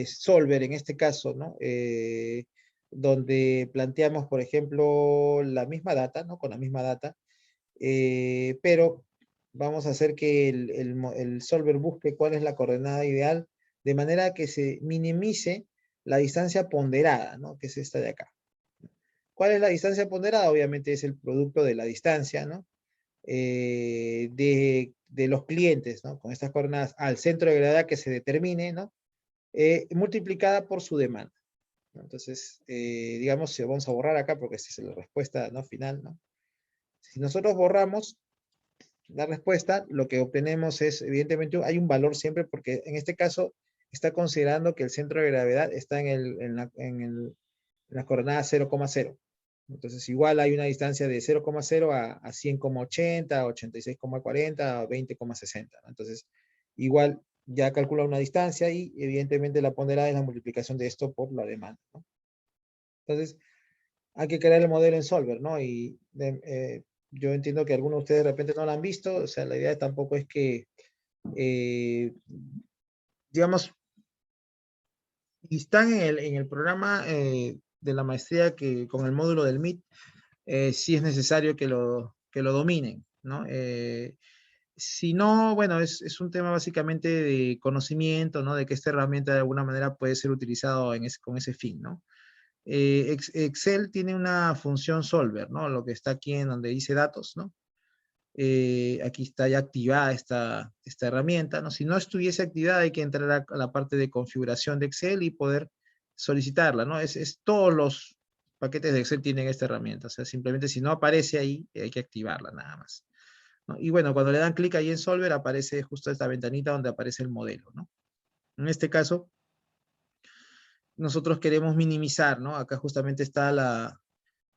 Solver en este caso, ¿no? Donde planteamos, por ejemplo, la misma data, ¿no? Con la misma data, pero vamos a hacer que el solver busque cuál es la coordenada ideal, de manera que se minimice la distancia ponderada, ¿no? Que es esta de acá. ¿Cuál es la distancia ponderada? Obviamente es el producto de la distancia, ¿no? De los clientes, ¿no? Con estas coordenadas al centro de gravedad que se determine, ¿no? Multiplicada por su demanda, ¿no? Entonces, digamos, si vamos a borrar acá porque esta es la respuesta, ¿no? Final, ¿no? Si nosotros borramos la respuesta, lo que obtenemos es, evidentemente, hay un valor siempre porque en este caso está considerando que el centro de gravedad está en la coordenada 0,0. Entonces, igual hay una distancia de 0,0 a 100,80, 86,40, 20,60, ¿no? Entonces, igual ya calcula una distancia y evidentemente la ponderada es la multiplicación de esto por la demanda, ¿no? Entonces, hay que crear el modelo en Solver, ¿no? Y yo entiendo que algunos de ustedes de repente no lo han visto, o sea, la idea tampoco es que, digamos, y están en el programa de la maestría que con el módulo del MIT, sí es necesario que lo dominen, ¿no? Si no, bueno, es un tema básicamente de conocimiento, ¿no? De que esta herramienta de alguna manera puede ser utilizado con ese fin, ¿no? Excel tiene una función solver, ¿no? Lo que está aquí en donde dice datos, ¿no? Aquí está ya activada esta herramienta, ¿no? Si no estuviese activada hay que entrar a la parte de configuración de Excel y poder solicitarla, ¿no? Todos los paquetes de Excel tienen esta herramienta, o sea, simplemente si no aparece ahí hay que activarla nada más, ¿no? Y bueno, cuando le dan clic ahí en Solver aparece justo esta ventanita donde aparece el modelo, ¿no? En este caso, nosotros queremos minimizar, ¿no? Acá justamente está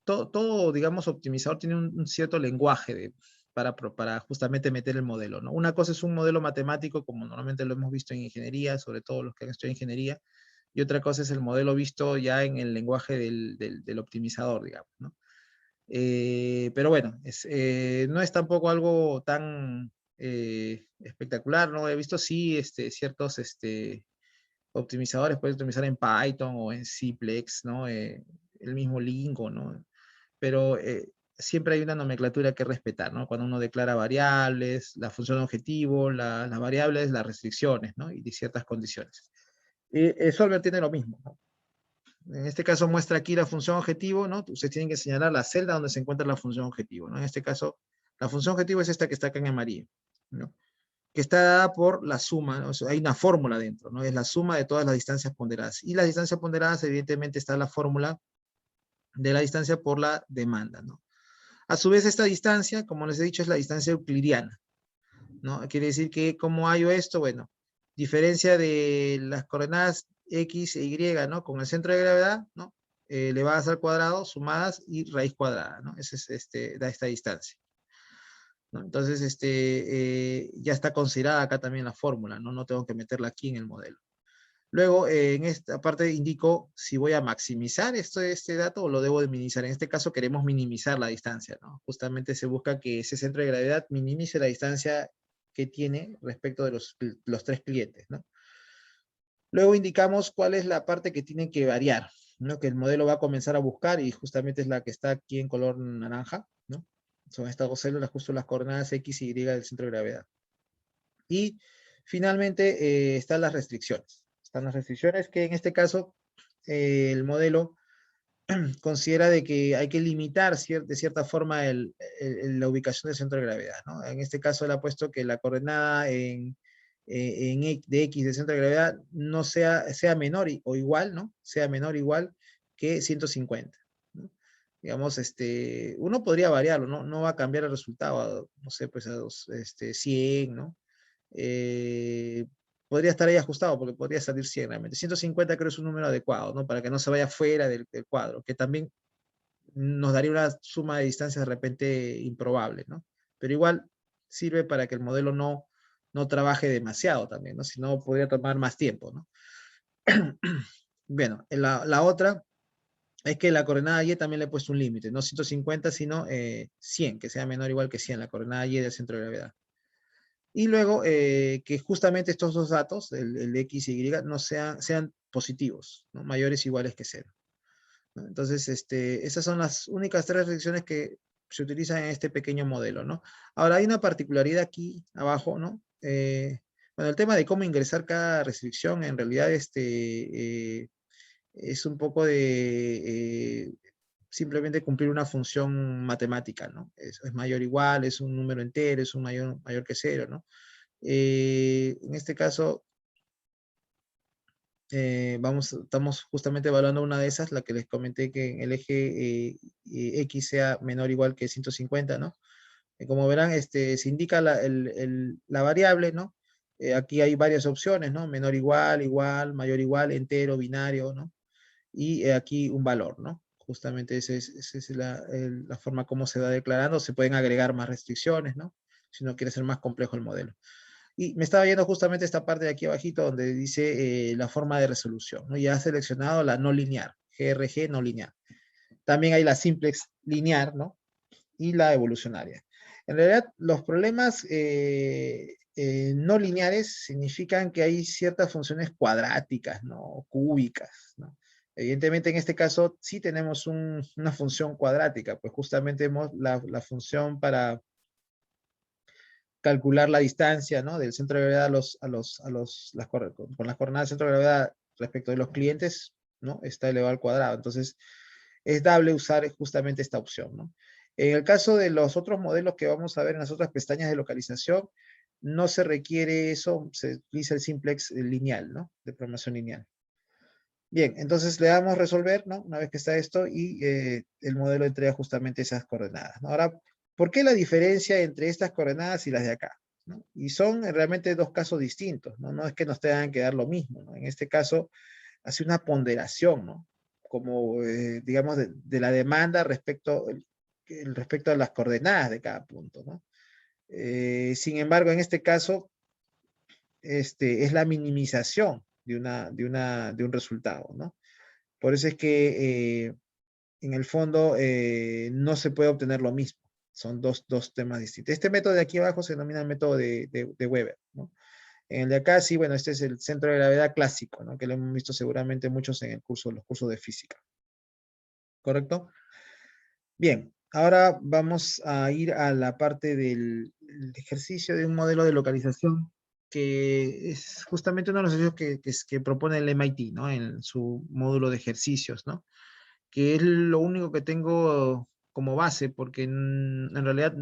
todo, digamos, optimizador tiene un cierto lenguaje para justamente meter el modelo, ¿no? Una cosa es un modelo matemático, como normalmente lo hemos visto en ingeniería, sobre todo los que han estudiado ingeniería, y otra cosa es el modelo visto ya en el lenguaje del optimizador, digamos, ¿no? Pero bueno, no es tampoco algo tan espectacular, ¿no? He visto sí ciertos optimizadores, puedes optimizar en Python o en Cplex, ¿no? El mismo Lingo, ¿no? Pero siempre hay una nomenclatura que respetar, ¿no? Cuando uno declara variables, la función objetivo, las variables, las restricciones, ¿no? Y de ciertas condiciones. Solver tiene lo mismo, ¿no? En este caso muestra aquí la función objetivo, ¿no? Ustedes tienen que señalar la celda donde se encuentra la función objetivo, ¿no? En este caso, la función objetivo es esta que está acá en amarillo, ¿no? Que está dada por la suma, ¿no? O sea, hay una fórmula dentro, ¿no? Es la suma de todas las distancias ponderadas. Y las distancias ponderadas, evidentemente, está la fórmula de la distancia por la demanda, ¿no? A su vez, esta distancia, como les he dicho, es la distancia euclidiana, ¿no? Quiere decir que, ¿cómo hallo esto? Bueno, diferencia de las coordenadas X e Y, ¿no? Con el centro de gravedad, ¿no? Elevadas al cuadrado, sumadas y raíz cuadrada, ¿no? Ese es da esta distancia, ¿no? Entonces, ya está considerada acá también la fórmula, ¿no? No tengo que meterla aquí en el modelo. Luego, en esta parte indico si voy a maximizar este dato o lo debo de minimizar. En este caso queremos minimizar la distancia, ¿no? Justamente se busca que ese centro de gravedad minimice la distancia que tiene respecto de los tres clientes, ¿no? Luego indicamos cuál es la parte que tiene que variar, ¿no? Que el modelo va a comenzar a buscar y justamente es la que está aquí en color naranja, ¿no? Son estas dos células, justo las coordenadas X y Y del centro de gravedad. Y finalmente están las restricciones. Están las restricciones que en este caso el modelo considera de que hay que limitar de cierta forma la ubicación del centro de gravedad, ¿no? En este caso él ha puesto que la coordenada de X del centro de gravedad no sea menor o igual, ¿no? Sea menor o igual que 150, ¿no? Digamos, uno podría variarlo, ¿no? No va a cambiar el resultado, no sé, pues a 100, ¿no? eh, podría estar ahí ajustado porque podría salir 100 realmente. 150 creo es un número adecuado, ¿no? Para que no se vaya fuera del cuadro, que también nos daría una suma de distancias de repente improbable, ¿no? Pero igual sirve para que el modelo no trabaje demasiado también, ¿no? Si no, podría tomar más tiempo, ¿no? Bueno, la otra es que la coordenada Y también le he puesto un límite, no 150, sino 100, que sea menor o igual que 100, la coordenada Y del centro de gravedad. Y luego que justamente estos dos datos, el X y Y, no sean positivos, ¿no? Mayores o iguales que 0, ¿no? Entonces, esas son las únicas tres restricciones que se utilizan en este pequeño modelo, ¿no? Ahora, hay una particularidad aquí abajo, ¿no? Bueno, el tema de cómo ingresar cada restricción, en realidad, es un poco de simplemente cumplir una función matemática, ¿no? Es mayor o igual, es un número entero, es un mayor que 0, ¿no? En este caso, estamos justamente evaluando una de esas, la que les comenté que en el eje X sea menor o igual que 150, ¿no? Como verán, se indica la variable, ¿no? Aquí hay varias opciones, ¿no? Menor igual, igual, mayor igual, entero, binario, ¿no? Y aquí un valor, ¿no? Justamente esa es la forma como se va declarando. Se pueden agregar más restricciones, ¿no? Si uno quiere ser más complejo el modelo. Y me estaba viendo justamente esta parte de aquí abajito donde dice la forma de resolución, ¿no? Ya ha seleccionado la no lineal, GRG no lineal. También hay la simplex lineal, ¿no? Y la evolucionaria. En realidad, los problemas no lineares significan que hay ciertas funciones cuadráticas, ¿no? Cúbicas, ¿no? Evidentemente, en este caso, sí tenemos una función cuadrática, pues justamente hemos la función para calcular la distancia, ¿no? Del centro de gravedad con las coordenadas del centro de gravedad respecto de los clientes, ¿no? Está elevado al cuadrado. Entonces, es dable usar justamente esta opción, ¿no? En el caso de los otros modelos que vamos a ver en las otras pestañas de localización, no se requiere eso, se utiliza el simplex lineal, ¿no? De programación lineal. Bien, entonces le damos resolver, ¿no? Una vez que está esto y el modelo entrega justamente esas coordenadas, ¿no? Ahora, ¿por qué la diferencia entre estas coordenadas y las de acá? ¿No? Y son realmente dos casos distintos, ¿no? No es que nos tengan que dar lo mismo, ¿no? En este caso, hace una ponderación, ¿no? Como, digamos, de la demanda respecto a las coordenadas de cada punto, ¿no? Sin embargo, en este caso, es la minimización de un resultado, ¿no? Por eso es que en el fondo no se puede obtener lo mismo. Son dos temas distintos. Este método de aquí abajo se denomina el método de Weber, ¿no? En el de acá, sí, bueno, este es el centro de gravedad clásico, ¿no? Que lo hemos visto seguramente muchos en los cursos de física. ¿Correcto? Bien, ahora vamos a ir a la parte del ejercicio de un modelo de localización que es justamente uno de los ejercicios que propone el MIT, ¿no? En su módulo de ejercicios, ¿no? Que es lo único que tengo como base, porque en realidad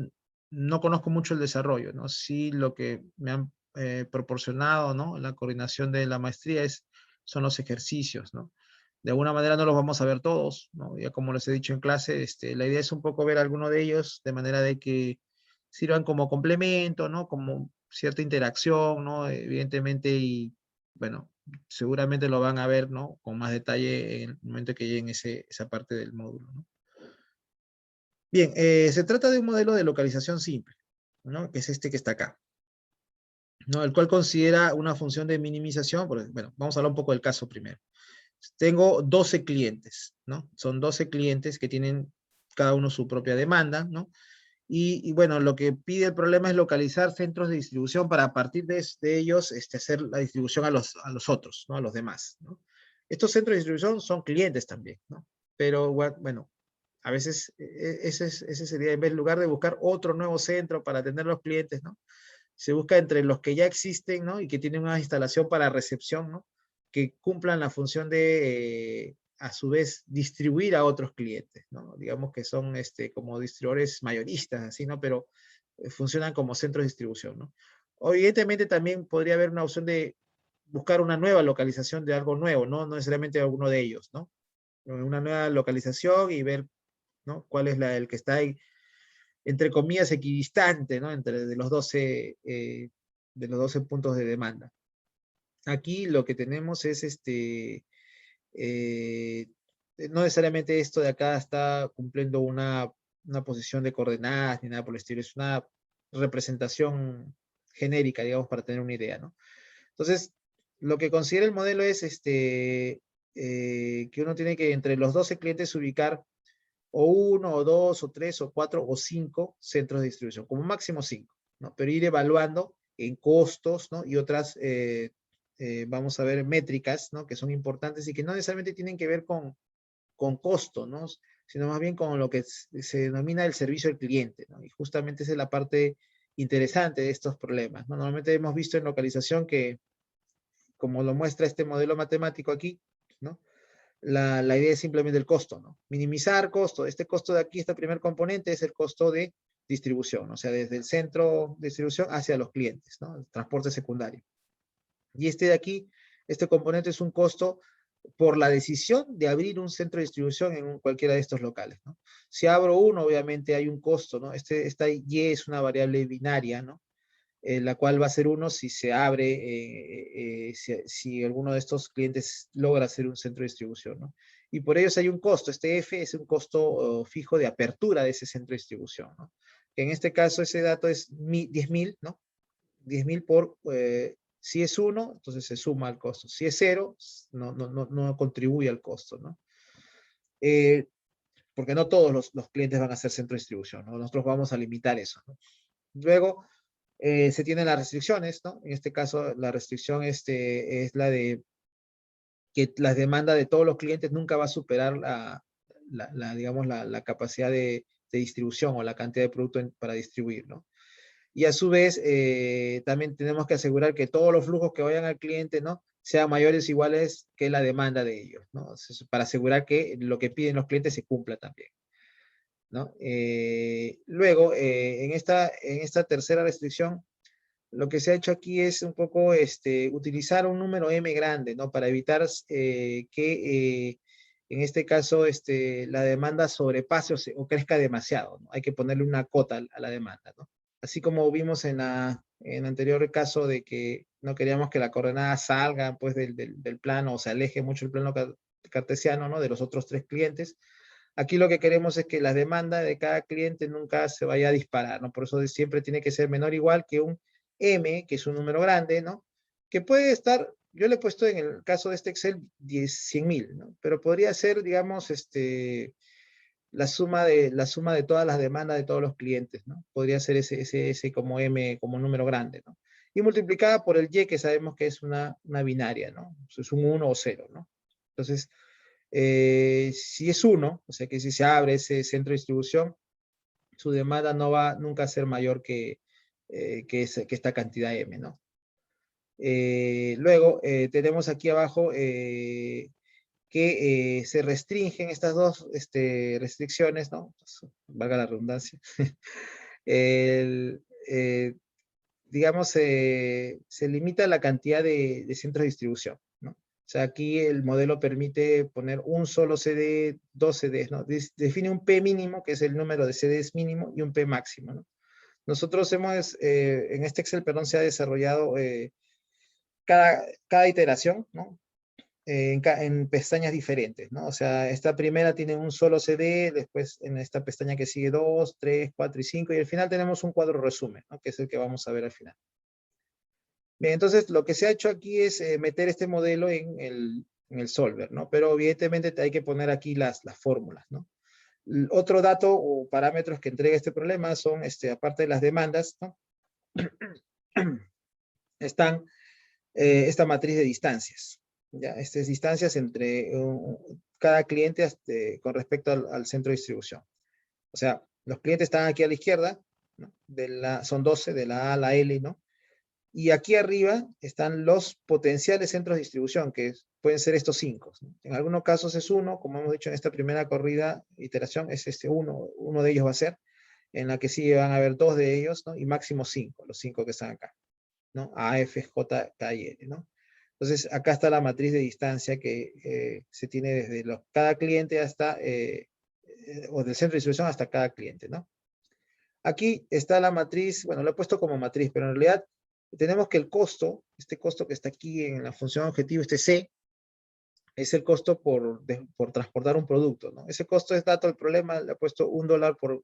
no conozco mucho el desarrollo, ¿no? Sí, lo que me han proporcionado, ¿no? La coordinación de la maestría son los ejercicios, ¿no? De alguna manera no los vamos a ver todos, ¿no? Ya como les he dicho en clase, la idea es un poco ver alguno de ellos de manera de que sirvan como complemento, ¿no? Como cierta interacción, ¿no? Evidentemente, y bueno, seguramente lo van a ver, ¿no? Con más detalle en el momento que lleguen esa parte del módulo, ¿no? Bien, se trata de un modelo de localización simple, ¿no? Que es este que está acá, ¿no? El cual considera una función de minimización. Bueno, vamos a hablar un poco del caso primero. Tengo 12 clientes, ¿no? Son 12 clientes que tienen cada uno su propia demanda, ¿no? Y bueno, lo que pide el problema es localizar centros de distribución para a partir de ellos hacer la distribución a los otros, ¿no? A los demás, ¿no? Estos centros de distribución son clientes también, ¿no? Pero bueno, a veces ese sería, en lugar de buscar otro nuevo centro para atender a los clientes, ¿no? Se busca entre los que ya existen, ¿no? Y que tienen una instalación para recepción, ¿no? Que cumplan la función de, a su vez, distribuir a otros clientes, ¿no? Digamos que son como distribuidores mayoristas, así, ¿no? Pero funcionan como centros de distribución, ¿no? Evidentemente también podría haber una opción de buscar una nueva localización de algo nuevo, ¿no? No necesariamente alguno de ellos, ¿no? Una nueva localización y ver, ¿no? Cuál es el que está ahí entre comillas, equidistante, ¿no? Entre de los 12 puntos de demanda. Aquí lo que tenemos es no necesariamente esto de acá está cumpliendo una posición de coordenadas ni nada por el estilo, es una representación genérica, digamos, para tener una idea, ¿no? Entonces, lo que considera el modelo es que uno tiene que entre los 12 clientes ubicar o uno, o dos, o tres, o cuatro, o cinco centros de distribución, como máximo cinco, ¿no? Pero ir evaluando en costos, ¿no? Y otras, vamos a ver, métricas, ¿no? Que son importantes y que no necesariamente tienen que ver con costo, ¿no? Sino más bien con lo que se denomina el servicio al cliente, ¿no? Y justamente esa es la parte interesante de estos problemas, ¿no? Normalmente hemos visto en localización que, como lo muestra este modelo matemático aquí, ¿no? La idea es simplemente el costo, ¿no? Minimizar costo. Este costo de aquí, este primer componente, es el costo de distribución, o sea, desde el centro de distribución hacia los clientes, ¿no? El transporte secundario. Y este de aquí, este componente es un costo por la decisión de abrir un centro de distribución en cualquiera de estos locales, ¿no? Si abro uno, obviamente hay un costo, ¿no? Esta Y es una variable binaria, ¿no? La cual va a ser uno si se abre, si alguno de estos clientes logra hacer un centro de distribución, ¿no? Y por ello hay un costo. Este F es un costo fijo de apertura de ese centro de distribución, ¿no? En este caso ese dato es 10.000, ¿no? 10.000 por, si es 1, entonces se suma al costo. Si es 0, no contribuye al costo, ¿no? Porque no todos los clientes van a ser centro de distribución, ¿no? Nosotros vamos a limitar eso, ¿no? Luego, se tienen las restricciones, ¿no? En este caso, la restricción es la de que la demanda de todos los clientes nunca va a superar digamos, la capacidad de distribución o la cantidad de producto para distribuir, ¿no? Y a su vez, también tenemos que asegurar que todos los flujos que vayan al cliente, ¿no? Sean mayores o iguales que la demanda de ellos, ¿no? Entonces, para asegurar que lo que piden los clientes se cumpla también, ¿no? Luego, en esta tercera restricción, lo que se ha hecho aquí es un poco utilizar un número M grande, ¿no? Para evitar que en este caso la demanda sobrepase o crezca demasiado, ¿no? Hay que ponerle una cota a la demanda, ¿no? Así como vimos en el anterior caso de que no queríamos que la coordenada salga pues del plano o se aleje mucho el plano cartesiano, ¿no? De los otros tres clientes. Aquí lo que queremos es que la demanda de cada cliente nunca se vaya a disparar, ¿no? Por eso siempre tiene que ser menor o igual que un M, que es un número grande, ¿no? Que puede estar, yo le he puesto en el caso de este Excel 100.000, ¿no? Pero podría ser, digamos, la suma de todas las demandas de todos los clientes, ¿no? Podría ser ese como M, como número grande, ¿no? Y multiplicada por el Y, que sabemos que es una binaria, ¿no? Es un 1 o 0, ¿no? Entonces, si es 1, o sea que si se abre ese centro de distribución, su demanda no va nunca a ser mayor que esta cantidad M, ¿no? Luego, tenemos aquí abajo que se restringen estas dos restricciones, ¿no? Pues, valga la redundancia. El, digamos, se limita la cantidad de centros de distribución, ¿no? O sea, aquí el modelo permite poner un solo CD, dos CDs, ¿no? Define un P mínimo, que es el número de CDs mínimo, y un P máximo, ¿no? Nosotros en este Excel, perdón, se ha desarrollado cada iteración, ¿no? En pestañas diferentes, ¿no? O sea, esta primera tiene un solo CD, después en esta pestaña que sigue 2, 3, 4 y 5, y al final tenemos un cuadro resumen, ¿no? Que es el que vamos a ver al final. Bien, entonces lo que se ha hecho aquí es meter este modelo en el solver, ¿no? Pero evidentemente hay que poner aquí las fórmulas, ¿no? Otro dato o parámetros que entrega este problema son, aparte de las demandas, ¿no? Están esta matriz de distancias. ¿Ya? Estas distancias entre cada cliente con respecto al centro de distribución. O sea, los clientes están aquí a la izquierda, ¿no? Son 12, de la A a la L, ¿no? Y aquí arriba están los potenciales centros de distribución, que pueden ser estos 5. ¿no? En algunos casos es 1, como hemos dicho en esta primera iteración, es uno de ellos va a ser, en la que sí van a haber 2 de ellos, ¿no? Y máximo 5, los 5 que están acá, ¿no? A, F, J, K y L, ¿no? Entonces, acá está la matriz de distancia que se tiene desde cada cliente hasta, o del centro de distribución hasta cada cliente, ¿no? Aquí está la matriz, bueno, lo he puesto como matriz, pero en realidad tenemos que el costo, este costo que está aquí en la función objetivo, este C, es el costo por transportar un producto, ¿no? Ese costo es dato del problema, le he puesto $1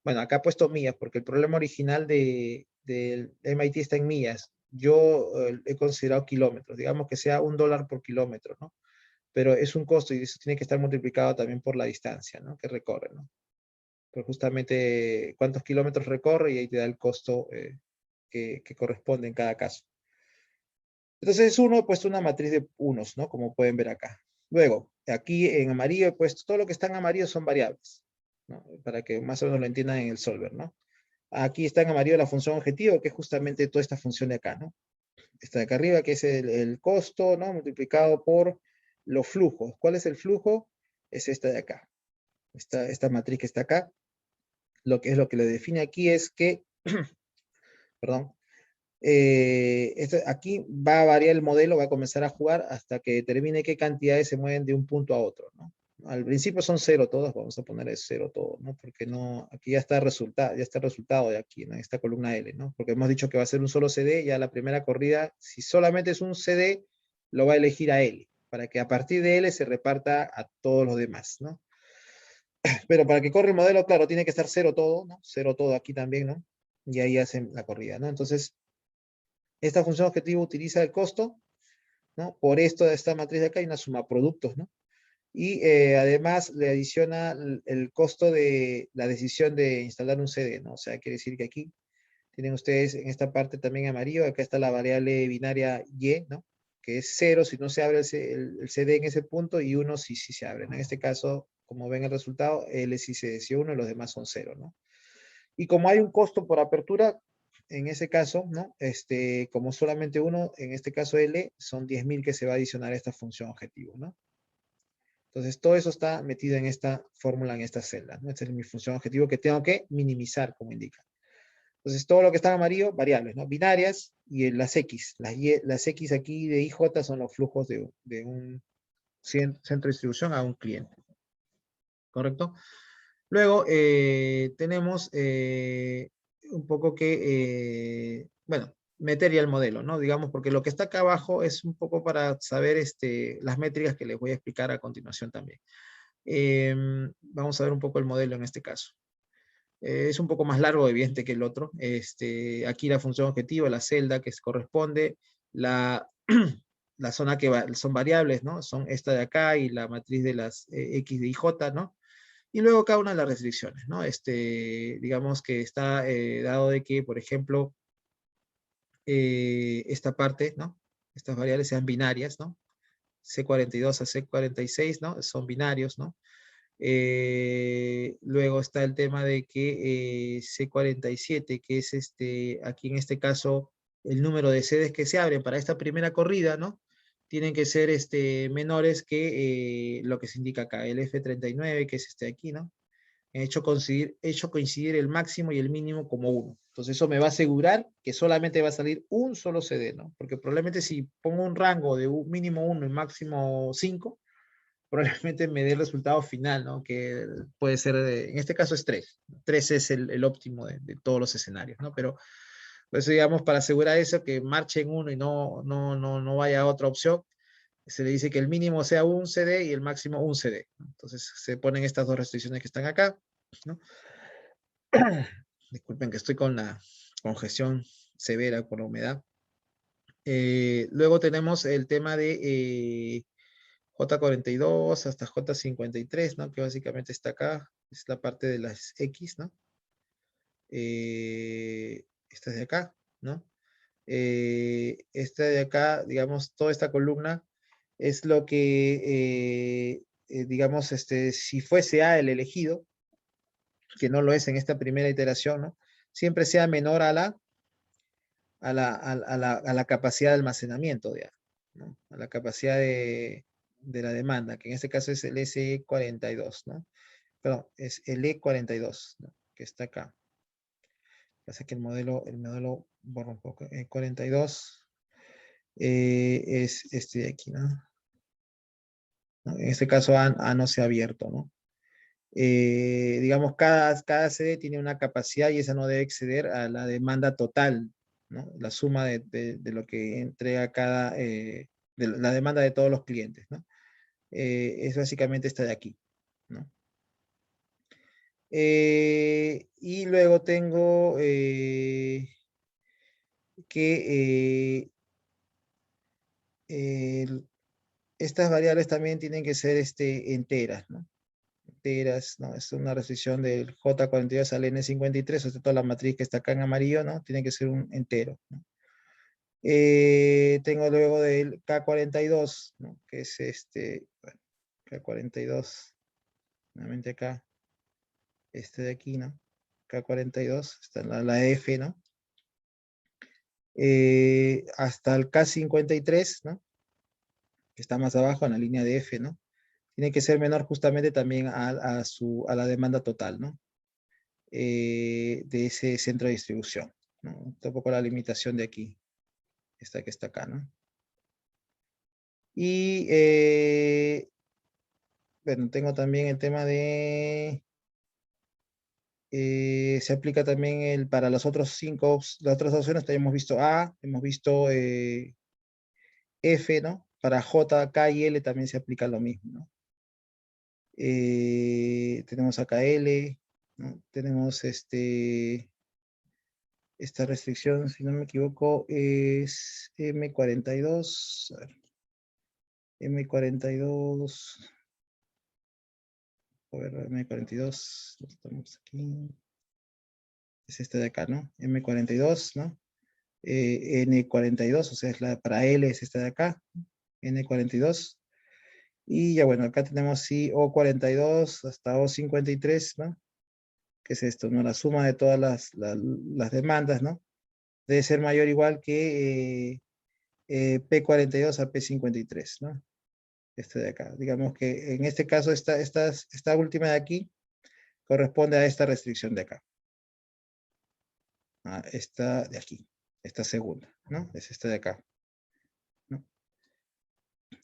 bueno, acá he puesto millas, porque el problema original del MIT está en millas. Yo he considerado kilómetros, digamos que sea $1 por kilómetro, ¿no? Pero es un costo y eso tiene que estar multiplicado también por la distancia, ¿no? Que recorre, ¿no? Por justamente cuántos kilómetros recorre y ahí te da el costo que corresponde en cada caso. Entonces he puesto una matriz de unos, ¿no? Como pueden ver acá. Luego, aquí en amarillo he puesto, todo lo que está en amarillo son variables, ¿no? Para que más o menos lo entiendan en el solver, ¿no? Aquí está en amarillo la función objetivo, que es justamente toda esta función de acá, ¿no? Esta de acá arriba, que es el costo, ¿no? Multiplicado por los flujos. ¿Cuál es el flujo? Es esta de acá. Esta matriz que está acá. Lo que le define aquí es que, perdón, aquí va a variar el modelo, va a comenzar a jugar hasta que determine qué cantidades se mueven de un punto a otro, ¿no? Al principio son 0 todos, vamos a poner 0 todo, ¿no? Porque no, aquí ya está el resultado de aquí, ¿no? Esta columna L, ¿no? Porque hemos dicho que va a ser un solo CD, ya la primera corrida, si solamente es un CD, lo va a elegir a L, para que a partir de L se reparta a todos los demás, ¿no? Pero para que corra el modelo, claro, tiene que estar cero todo, ¿no? Cero todo aquí también, ¿no? Y ahí hacen la corrida, ¿no? Entonces, esta función objetivo utiliza el costo, ¿no? Por esto de esta matriz de acá hay una suma productos, ¿no? Y además le adiciona el costo de la decisión de instalar un CD, ¿no? O sea, quiere decir que aquí tienen ustedes en esta parte también amarillo, acá está la variable binaria Y, ¿no? Que es 0 si no se abre el CD en ese punto y 1 si se abre, ¿no? En este caso, como ven el resultado, L si se decía 1 y los demás son 0, ¿no? Y como hay un costo por apertura, en ese caso, ¿no? Como solamente uno, en este caso L, son 10.000 que se va a adicionar a esta función objetivo, ¿no? Entonces, todo eso está metido en esta fórmula, en esta celda, ¿no? Esta es mi función objetivo que tengo que minimizar, como indica. Entonces, todo lo que está en amarillo, variables, ¿no? Binarias y las X. Las X aquí de IJ son los flujos de un centro de distribución a un cliente. ¿Correcto? Luego, tenemos un poco que, bueno, meter ya el modelo, ¿no? Digamos, porque lo que está acá abajo es un poco para saber las métricas que les voy a explicar a continuación también. Vamos a ver un poco el modelo en este caso. Es un poco más largo, evidente, que el otro. Aquí la función objetivo, la celda que corresponde, la, la zona que son variables, ¿no? Son esta de acá y la matriz de las X de IJ, ¿no? Y luego cada una de las restricciones, ¿no? Digamos que está dado de que, por ejemplo, esta parte, ¿no? Estas variables sean binarias, ¿no? C42 a C46, ¿no? Son binarios, ¿no? Luego está el tema de que C47, que es aquí en este caso el número de sedes que se abren para esta primera corrida, ¿no? Tienen que ser menores que lo que se indica acá, el F39, que es aquí, ¿no? Hecho coincidir el máximo y el mínimo como uno. Entonces eso me va a asegurar que solamente va a salir un solo CD, ¿no? Porque probablemente si pongo un rango de mínimo 1 y máximo 5, probablemente me dé el resultado final, ¿no? Que puede ser, en este caso es 3. 3 es el óptimo de todos los escenarios, ¿no? Pero, pues digamos, para asegurar eso, que marche en uno y no vaya a otra opción, se le dice que el mínimo sea un CD y el máximo un CD. Entonces se ponen estas dos restricciones que están acá, ¿no? Disculpen que estoy con la congestión severa por la humedad. Luego tenemos el tema de J42 hasta J53, ¿no? Que básicamente está acá, es la parte de las X, ¿no? Esta es de acá, ¿no? Esta de acá, digamos, toda esta columna es lo que, digamos, si fuese A el elegido, que no lo es en esta primera iteración, ¿no? Siempre sea menor a la capacidad de almacenamiento, de A, ¿no? A la capacidad de la demanda, que en este caso es el SE42, ¿no? Perdón, es el E42, ¿no? Que está acá. Pasa que el modelo borra un poco. El 42 es este de aquí, ¿no? En este caso A no se ha abierto, ¿no? Digamos, cada sede tiene una capacidad y esa no debe exceder a la demanda total, ¿no? La suma de lo que entrega de la demanda de todos los clientes, ¿no? Es básicamente esta de aquí, ¿no? Y luego tengo que estas variables también tienen que ser enteras, ¿no? Enteras, ¿no? Es una restricción del J42 al N53, o sea, toda la matriz que está acá en amarillo, ¿no? Tiene que ser un entero, ¿no? Tengo luego del K42, ¿no? Que es bueno, K42, nuevamente acá, de aquí, ¿no? K42, está la F, ¿no? Hasta el K53, ¿no? Que está más abajo en la línea de F, ¿no? Tiene que ser menor justamente también a la demanda total, ¿no? De ese centro de distribución, ¿no? Tampoco la limitación de aquí, esta que está acá, ¿no? Y, bueno, tengo también el tema de, se aplica también para los otros las otras opciones, hemos visto A, hemos visto F, ¿no? para J, K y L también se aplica lo mismo, ¿no? Tenemos acá L, ¿no? Tenemos esta restricción, si no me equivoco, es M42. A ver, M42. A ver, M42. Estamos aquí. Es esta de acá, ¿no? M42, ¿no? N42, o sea, para L es esta de acá. N42. Y ya bueno, acá tenemos sí O42 hasta O53, ¿no? ¿Qué es esto? ¿No? La suma de todas las demandas, ¿no? Debe ser mayor o igual que P42 a P53, ¿no? Este de acá. Digamos que en este caso esta última de aquí corresponde a esta restricción de acá. A esta de aquí. Esta segunda, ¿no? Es esta de acá, ¿no?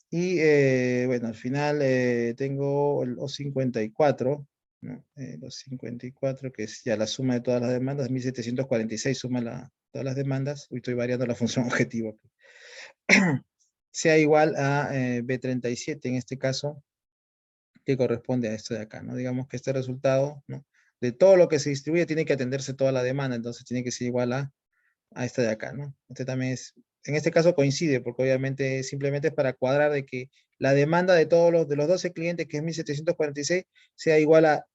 Y bueno, al final tengo el O54, ¿no? El O54, que es ya la suma de todas las demandas, 1746 suma todas las demandas. Uy, estoy variando la función objetivo. Sea igual a B37 en este caso, que corresponde a esto de acá, ¿no? Digamos que este resultado, ¿no? De todo lo que se distribuye tiene que atenderse toda la demanda, entonces tiene que ser igual a esta de acá, ¿no? Este también es, en este caso coincide, porque obviamente simplemente es para cuadrar de que la demanda de de los 12 clientes, que es 1746, sea igual a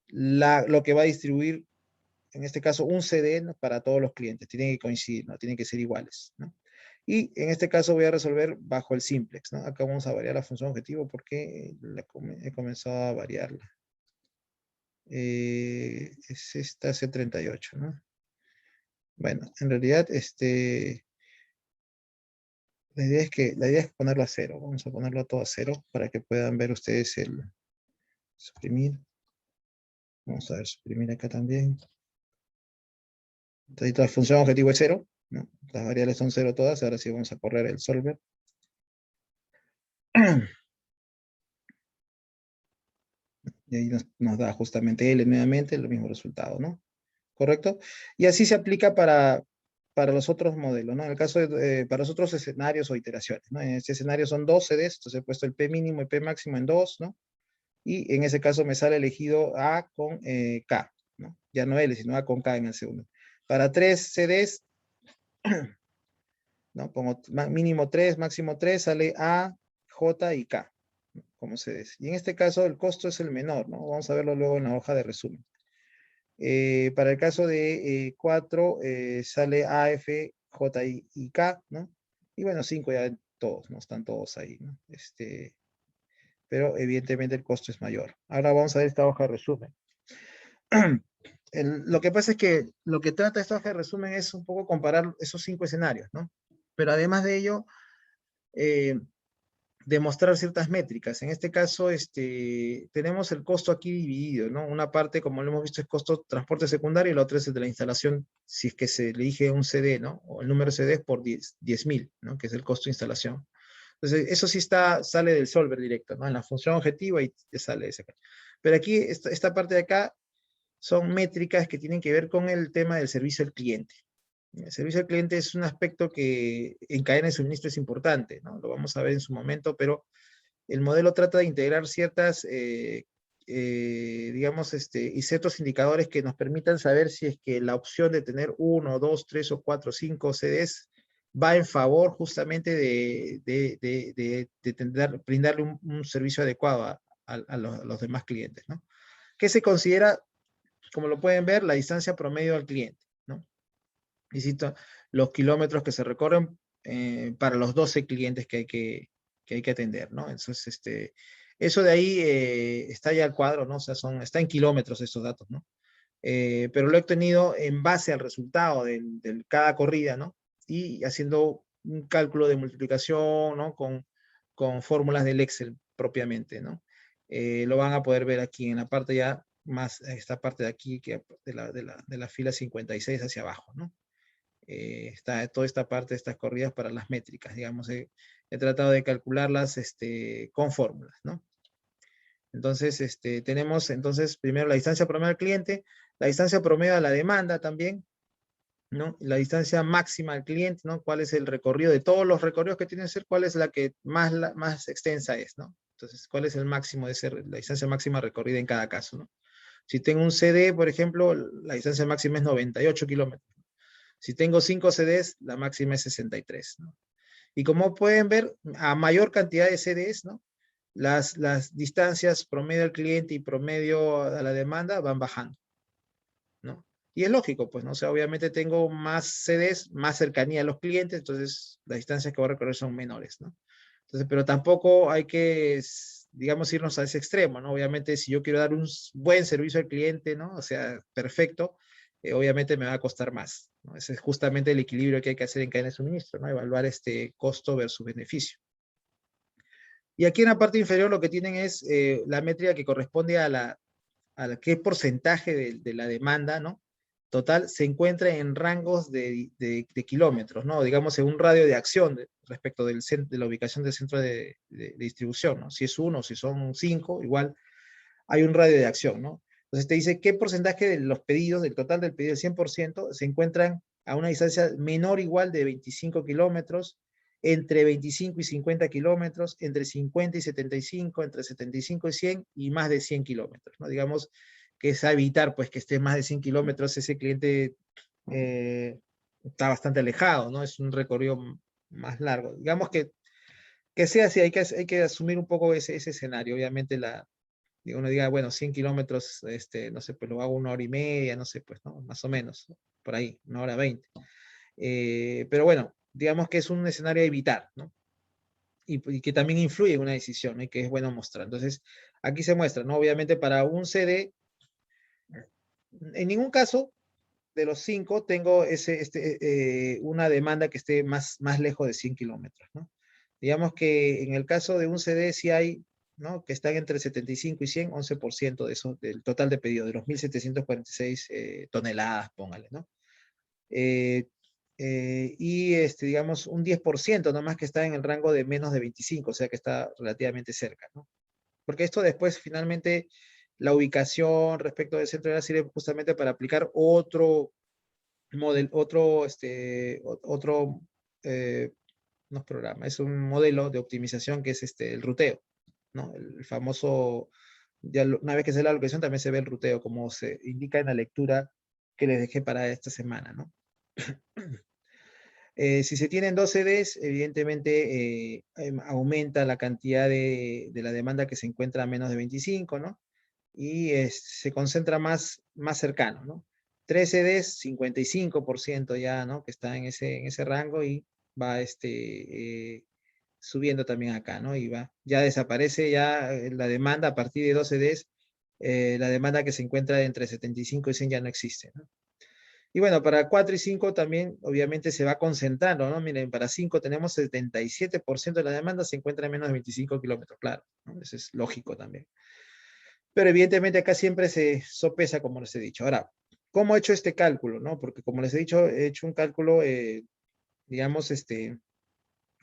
lo que va a distribuir, en este caso, un CD, ¿no? Para todos los clientes. Tienen que coincidir, ¿no? Tienen que ser iguales, ¿no? Y en este caso voy a resolver bajo el simplex, ¿no? Acá vamos a variar la función objetivo porque he comenzado a variarla. Es esta C38, ¿no? Bueno, en realidad, la idea es ponerlo a cero. Vamos a ponerlo todo a cero para que puedan ver ustedes el suprimir. Vamos a ver, suprimir acá también. Entonces, la función objetivo es cero, ¿no? Las variables son cero todas. Ahora sí vamos a correr el solver. Y ahí nos da justamente L nuevamente el mismo resultado, ¿no? ¿Correcto? Y así se aplica para los otros modelos, ¿no? En el caso para los otros escenarios o iteraciones, ¿no? En este escenario son 2 CDs, entonces he puesto el P mínimo y P máximo en 2, ¿no? Y en ese caso me sale elegido A con K, ¿no? Ya no L, sino A con K en el segundo. Para 3 CDs, ¿no? Pongo mínimo 3, máximo 3, sale A, J y K, ¿no? Como CDs. Y en este caso el costo es el menor, ¿no? Vamos a verlo luego en la hoja de resumen. Para el caso de 4, sale A, F, J y K, ¿no? Y bueno, 5 ya todos, ¿no? Están todos ahí, ¿no? Pero evidentemente el costo es mayor. Ahora vamos a ver esta hoja de resumen. Lo que pasa es que lo que trata esta hoja de resumen es un poco comparar esos 5 escenarios, ¿no? Pero además de ello, demostrar ciertas métricas. En este caso, tenemos el costo aquí dividido, ¿no? Una parte, como lo hemos visto, es costo de transporte secundario y la otra es el de la instalación, si es que se elige un CD, ¿no? O el número de CDs por 10.000, ¿no? Que es el costo de instalación. Entonces, eso sí sale del solver directo, ¿no? En la función objetiva y te sale ese. Pero aquí, esta parte de acá, son métricas que tienen que ver con el tema del servicio al cliente. El servicio al cliente es un aspecto que en cadena de suministro es importante, ¿no? Lo vamos a ver en su momento, pero el modelo trata de integrar ciertas, digamos, y ciertos indicadores que nos permitan saber si es que la opción de tener 1, 2, 3 o 4, 5 CDs va en favor justamente de brindarle un servicio adecuado a los demás clientes, ¿no? ¿Qué se considera, como lo pueden ver, la distancia promedio al cliente, ¿no? Necesito los kilómetros que se recorren para los 12 clientes que hay que atender, ¿no? Entonces, eso de ahí está ya el cuadro, ¿no? O sea, está en kilómetros estos datos, ¿no? Pero lo he obtenido en base al resultado de cada corrida, ¿no? Y haciendo un cálculo de multiplicación, ¿no? Con fórmulas del Excel propiamente, ¿no? Lo van a poder ver aquí en la parte ya más, esta parte de aquí, que de la fila 56 hacia abajo, ¿no? Está toda esta parte de estas corridas para las métricas, digamos, he tratado de calcularlas con fórmulas, ¿no? Entonces, tenemos entonces primero la distancia promedio al cliente, la distancia promedio a la demanda también, ¿no? La distancia máxima al cliente, ¿no? ¿Cuál es el recorrido de todos los recorridos que tiene que ser? ¿Cuál es la que más extensa es, ¿no? Entonces, ¿cuál es el máximo de ser la distancia máxima recorrida en cada caso, ¿no? Si tengo un CD, por ejemplo, la distancia máxima es 98 kilómetros. Si tengo 5 CDs, la máxima es 63, ¿no? Y como pueden ver, a mayor cantidad de CDs, ¿no? Las distancias promedio al cliente y promedio a la demanda van bajando, ¿no? Y es lógico, pues, ¿no? O sea, obviamente tengo más CDs, más cercanía a los clientes, entonces las distancias que voy a recorrer son menores, ¿no? Entonces, pero tampoco hay que, digamos, irnos a ese extremo, ¿no? Obviamente, si yo quiero dar un buen servicio al cliente, ¿no? O sea, perfecto, obviamente me va a costar más, ¿no? Ese es justamente el equilibrio que hay que hacer en cadena de suministro, ¿no? Evaluar este costo versus beneficio. Y aquí en la parte inferior lo que tienen es la métrica que corresponde a qué porcentaje de la demanda, ¿no? Total se encuentra en rangos de kilómetros, ¿no? Digamos en un radio de acción respecto de la ubicación del centro de distribución, ¿no? Si es uno, si son 5, igual hay un radio de acción, ¿no? Entonces te dice qué porcentaje de los pedidos, del total del pedido, el 100%, se encuentran a una distancia menor o igual de 25 kilómetros, entre 25 y 50 kilómetros, entre 50 y 75, entre 75 y 100 y más de 100 kilómetros, ¿no? Digamos que es a evitar, pues, que esté más de 100 kilómetros, ese cliente está bastante alejado, ¿no? Es un recorrido más largo. Digamos que sea así, hay que asumir un poco ese escenario. Obviamente uno diga, bueno, 100 kilómetros, no sé, pues lo hago 1 hora y media, no sé, pues, ¿no? Más o menos, ¿no? Por ahí, 1 hora 20. Pero bueno, digamos que es un escenario a evitar, ¿no? Y que también influye en una decisión, ¿no? Y que es bueno mostrar. Entonces, aquí se muestra, ¿no? Obviamente para un CD, en ningún caso de los 5 tengo una demanda que esté más lejos de 100 kilómetros, ¿no? Digamos que en el caso de un CD sí hay, ¿no? Que están entre 75 y 100, 11% de eso, del total de pedido, de los 1.746 toneladas, póngale, ¿no? Eh, y digamos un 10% nomás que está en el rango de menos de 25, o sea que está relativamente cerca, ¿no? Porque esto después finalmente la ubicación respecto del centro de la sirve justamente para aplicar otro modelo, otro no es programa, es un modelo de optimización que es el ruteo, ¿no? El famoso, una vez que se da la localización también se ve el ruteo, como se indica en la lectura que les dejé para esta semana, ¿no? Si se tienen dos CDs, evidentemente aumenta la cantidad de la demanda que se encuentra a menos de 25, ¿no? Y se concentra más cercano, ¿no? 3 CDs, 55% ya, ¿no? Que está en ese rango y va subiendo también acá, ¿no? Y va, ya desaparece ya la demanda a partir de 2 CDs, la demanda que se encuentra entre 75 y 100 ya no existe, ¿no? Y bueno, para 4 y 5 también obviamente se va concentrando, ¿no? Miren, para 5 tenemos 77% de la demanda se encuentra en menos de 25 kilómetros, claro, ¿no? Eso es lógico también. Pero evidentemente acá siempre se sopesa, como les he dicho. Ahora, ¿cómo he hecho este cálculo, no? Porque como les he dicho, he hecho un cálculo, digamos,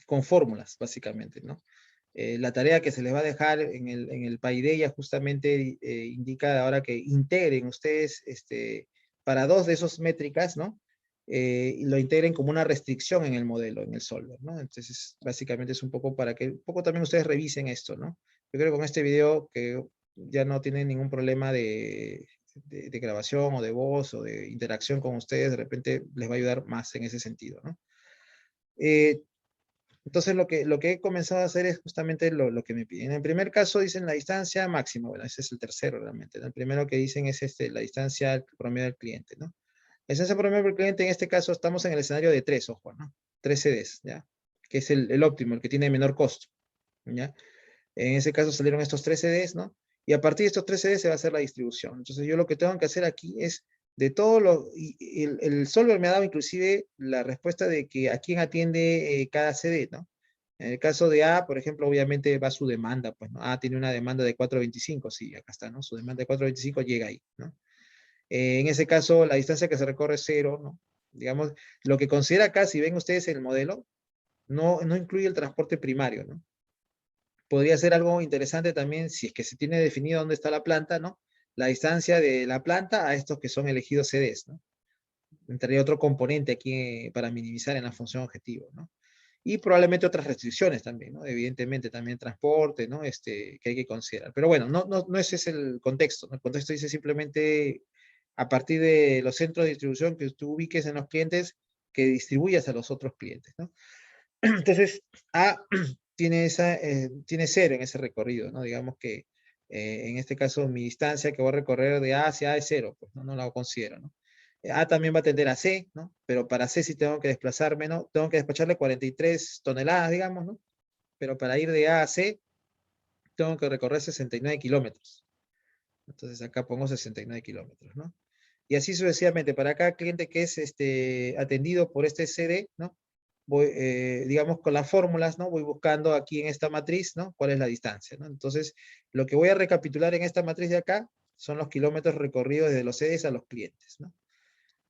con fórmulas, básicamente, ¿no? La tarea que se les va a dejar en el PAIDEA justamente indica ahora que integren ustedes para dos de esas métricas, ¿no? Y lo integren como una restricción en el modelo, en el solver, ¿no? Entonces, básicamente es un poco para que un poco también ustedes revisen esto, ¿no? Yo creo que con este video que ya no tienen ningún problema de grabación o de voz o de interacción con ustedes, de repente les va a ayudar más en ese sentido, ¿no? Eh, entonces, lo que he comenzado a hacer es justamente lo que me piden. En el primer caso dicen la distancia máxima. Bueno, ese es el tercero realmente, ¿no? El primero que dicen es la distancia promedio del cliente, ¿no? La distancia promedio del cliente, en este caso, estamos en el escenario de 3, ojo, ¿no? 3 CDs, ¿ya? Que es el óptimo, el que tiene menor costo, ¿ya? En ese caso salieron estos 3 CDs, ¿no? Y a partir de estos 3 CDs se va a hacer la distribución. Entonces, yo lo que tengo que hacer aquí es de todo y el solver me ha dado inclusive la respuesta de que a quién atiende cada CD, ¿no? En el caso de A, por ejemplo, obviamente va su demanda, pues, ¿no? A tiene una demanda de 425, sí, acá está, ¿no? Su demanda de 425 llega ahí, ¿no? En ese caso, la distancia que se recorre es 0, ¿no? Digamos, lo que considera acá, si ven ustedes el modelo, no incluye el transporte primario, ¿no? Podría ser algo interesante también si es que se tiene definido dónde está la planta, ¿no? La distancia de la planta a estos que son elegidos CDs, ¿no? entraría otro componente aquí para minimizar en la función objetivo, ¿no? Y probablemente otras restricciones también, ¿no? Evidentemente también transporte, ¿no? Que hay que considerar. Pero bueno, no ese es el contexto, ¿no? El contexto dice simplemente a partir de los centros de distribución que tú ubiques en los clientes, que distribuyas a los otros clientes, ¿no? Entonces, A tiene, tiene 0 en ese recorrido, ¿no? Digamos que en este caso mi distancia que voy a recorrer de A hacia A es 0, pues no la considero, ¿no? A también va a tender a C, ¿no? Pero para C sí tengo que desplazarme, ¿no? Tengo que despacharle 43 toneladas, digamos, ¿no? Pero para ir de A a C tengo que recorrer 69 kilómetros. Entonces acá pongo 69 kilómetros, ¿no? Y así sucesivamente, para cada cliente que es atendido por este CD, ¿no? Voy, digamos, con las fórmulas, ¿no? Voy buscando aquí en esta matriz, ¿no? ¿Cuál es la distancia, ¿no? Entonces, lo que voy a recapitular en esta matriz de acá son los kilómetros recorridos desde los CDs a los clientes, ¿no?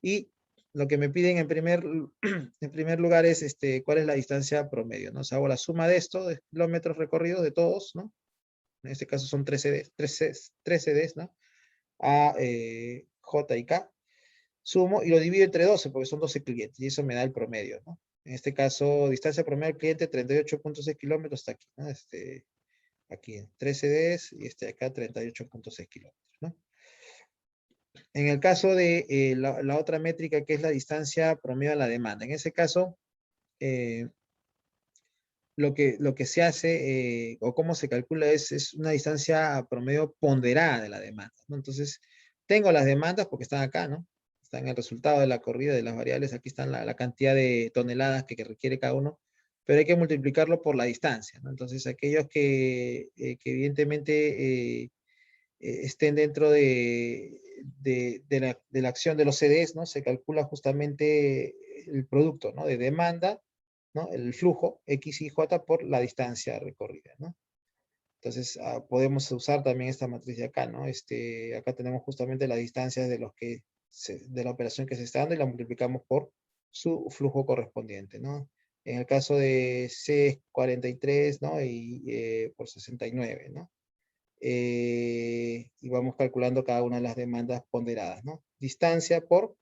Y lo que me piden en primer lugar es cuál es la distancia promedio, ¿no? O sea, hago la suma de esto, de kilómetros recorridos de todos, ¿no? En este caso son 3 CDs, 3 CDs, ¿no? A, J y K. Sumo y lo divido entre 12, porque son 12 clientes, y eso me da el promedio, ¿no? En este caso, distancia promedio del cliente, 38.6 kilómetros, está aquí, ¿no? Aquí en 13 Ds, y acá 38.6 kilómetros, ¿no? En el caso de la otra métrica, que es la distancia promedio a la demanda, en ese caso, eh, lo que se hace, o cómo se calcula, es una distancia promedio ponderada de la demanda, ¿no? Entonces, tengo las demandas porque están acá, ¿no? Están el resultado de la corrida de las variables, aquí están la cantidad de toneladas que requiere cada uno, pero hay que multiplicarlo por la distancia, ¿no? Entonces, aquellos que evidentemente estén dentro de la acción de los CDs, ¿no? Se calcula justamente el producto, ¿no? De demanda, ¿no? El flujo X y J por la distancia recorrida, ¿no? Entonces, podemos usar también esta matriz de acá, ¿no? Acá tenemos justamente las distancias de de la operación que se está dando y la multiplicamos por su flujo correspondiente, ¿no? En el caso de C es 43, ¿no? Y por 69, ¿no? Y vamos calculando cada una de las demandas ponderadas, ¿no? Distancia por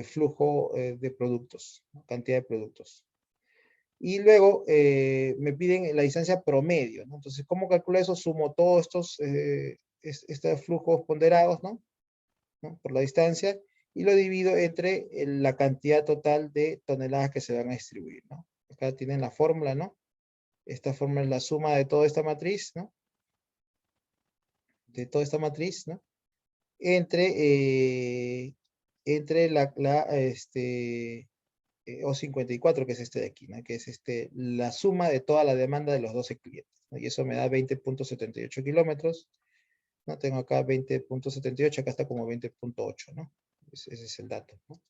flujo de productos, ¿no? Cantidad de productos. Y luego me piden la distancia promedio, ¿no? Entonces, ¿cómo calculo eso? Sumo todos estos flujos ponderados, ¿no? Por la distancia, y lo divido entre la cantidad total de toneladas que se van a distribuir, ¿no? Acá tienen la fórmula, ¿no? Esta fórmula es la suma de toda esta matriz, ¿no? De toda esta matriz, ¿no? Entre O54, que es este de aquí, ¿no? Que es la suma de toda la demanda de los 12 clientes, ¿no? Y eso me da 20.78 kilómetros, ¿no? Tengo acá 20.78, acá está como 20.8, ¿no? Ese es el dato, ¿no?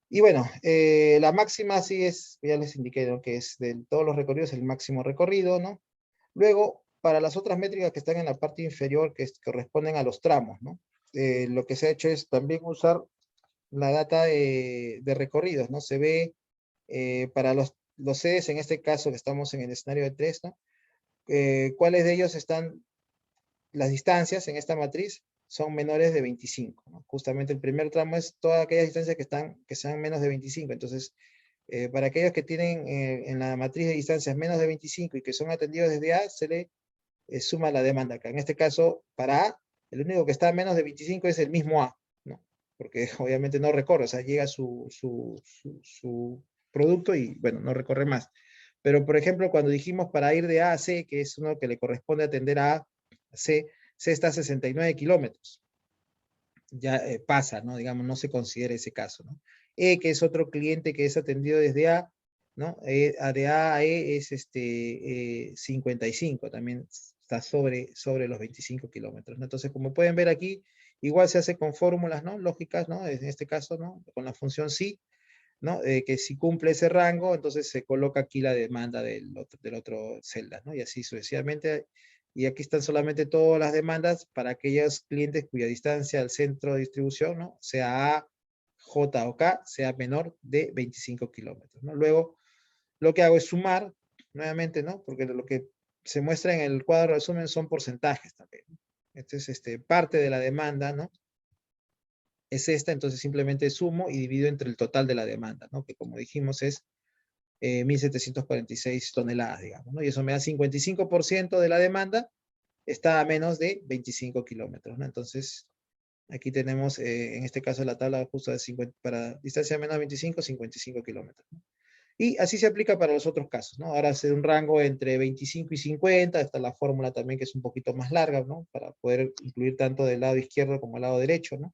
Y bueno, la máxima sí es, ya les indiqué, ¿no? Que es de todos los recorridos el máximo recorrido, ¿no? Luego, para las otras métricas que están en la parte inferior, que corresponden a los tramos, ¿no? Lo que se ha hecho es también usar la data de recorridos, ¿no? Se ve para los CDs, en este caso que estamos en el escenario de 3, ¿no? ¿Cuáles de ellos están, las distancias en esta matriz son menores de 25, ¿no? Justamente el primer tramo es todas aquellas distancias que sean menos de 25. Entonces, para aquellos que tienen en la matriz de distancias menos de 25 y que son atendidos desde A, se le suma la demanda acá. En este caso, para A, el único que está a menos de 25 es el mismo A, ¿no? Porque obviamente no recorre, o sea, llega su producto y, bueno, no recorre más. Pero, por ejemplo, cuando dijimos para ir de A a C, que es uno que le corresponde atender a C, C está a 69 kilómetros. Ya pasa, ¿no? Digamos, no se considera ese caso, ¿no? E, que es otro cliente que es atendido desde A, ¿no? De A a E es 55, también está sobre los 25 kilómetros, ¿no? Entonces, como pueden ver aquí, igual se hace con fórmulas, ¿no? Lógicas, ¿no? En este caso, ¿no? Con la función sí, ¿no? Que si cumple ese rango, entonces se coloca aquí la demanda del otro celda, ¿no? Y así sucesivamente. Y aquí están solamente todas las demandas para aquellos clientes cuya distancia al centro de distribución, ¿no? Sea A, J o K, sea menor de 25 kilómetros, ¿no? Luego, lo que hago es sumar, nuevamente, ¿no? Porque lo que se muestra en el cuadro de resumen son porcentajes también, ¿no? Este es parte de la demanda, ¿no? es esta, entonces simplemente sumo y divido entre el total de la demanda, ¿no? Que como dijimos es 1.746 toneladas, digamos, ¿no? Y eso me da 55% de la demanda, está a menos de 25 kilómetros, ¿no? Entonces, aquí tenemos, en este caso, la tabla justa de 50, para distancia menos de 25, 55 kilómetros, ¿no? Y así se aplica para los otros casos, ¿no? Ahora hace un rango entre 25 y 50, está la fórmula también que es un poquito más larga, ¿no? Para poder incluir tanto del lado izquierdo como del lado derecho, ¿no?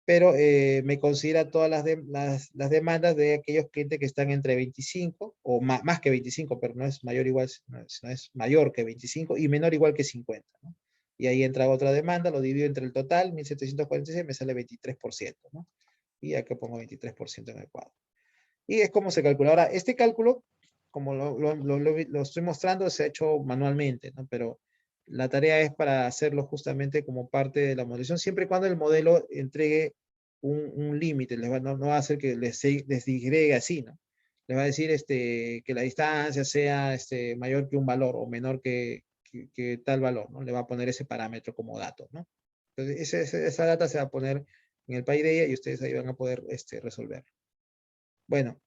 Pero me considera todas las demandas de aquellos clientes que están entre 25 o más que 25, pero no es mayor igual, no es mayor que 25 y menor igual que 50, ¿no? Y ahí entra otra demanda, lo divido entre el total, 1.746, me sale 23%, ¿no? Y acá pongo 23% en el cuadro. Y es como se calcula. Ahora, este cálculo, como lo estoy mostrando, se ha hecho manualmente, ¿no? Pero la tarea es para hacerlo justamente como parte de la modelación, siempre y cuando el modelo entregue un límite, no va a hacer que les digregue así, ¿no? Les va a decir que la distancia sea mayor que un valor o menor que tal valor, ¿no? Le va a poner ese parámetro como dato, ¿no? Entonces, esa data se va a poner en el PyData y ustedes ahí van a poder resolver. Bueno,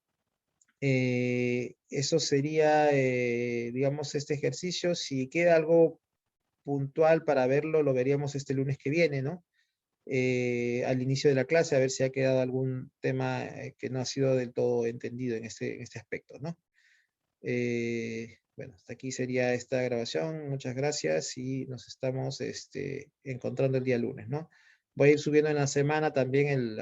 eso sería, digamos, este ejercicio. Si queda algo puntual para verlo, lo veríamos este lunes que viene, ¿no? Al inicio de la clase, a ver si ha quedado algún tema que no ha sido del todo entendido en este aspecto, ¿no? Bueno, hasta aquí sería esta grabación. Muchas gracias y nos estamos encontrando el día lunes, ¿no? Voy a ir subiendo en la semana también el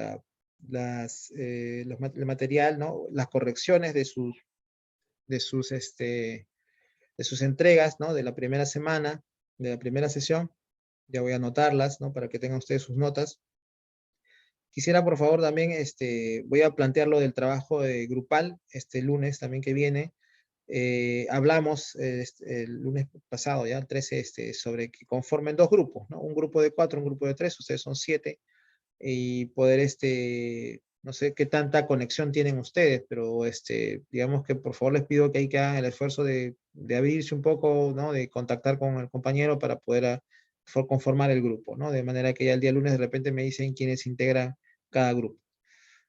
material, ¿no? Las correcciones de sus, este, de sus entregas, ¿no? De la primera semana, de la primera sesión. Ya voy a anotarlas, ¿no? Para que tengan ustedes sus notas. Quisiera, por favor, también, voy a plantear lo del trabajo grupal este lunes también que viene. Hablamos el lunes pasado, ya el 13, sobre que conformen dos grupos, ¿no? Un grupo de 4, un grupo de 3, ustedes son 7, y poder, no sé qué tanta conexión tienen ustedes, pero digamos que por favor les pido que ahí que hagan el esfuerzo de abrirse un poco, ¿no? De contactar con el compañero para poder conformar el grupo, ¿no? De manera que ya el día lunes de repente me dicen quiénes integran cada grupo,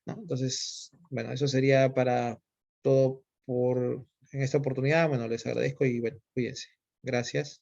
¿no? Entonces, bueno, eso sería para todo en esta oportunidad. Bueno, les agradezco y bueno, cuídense. Gracias.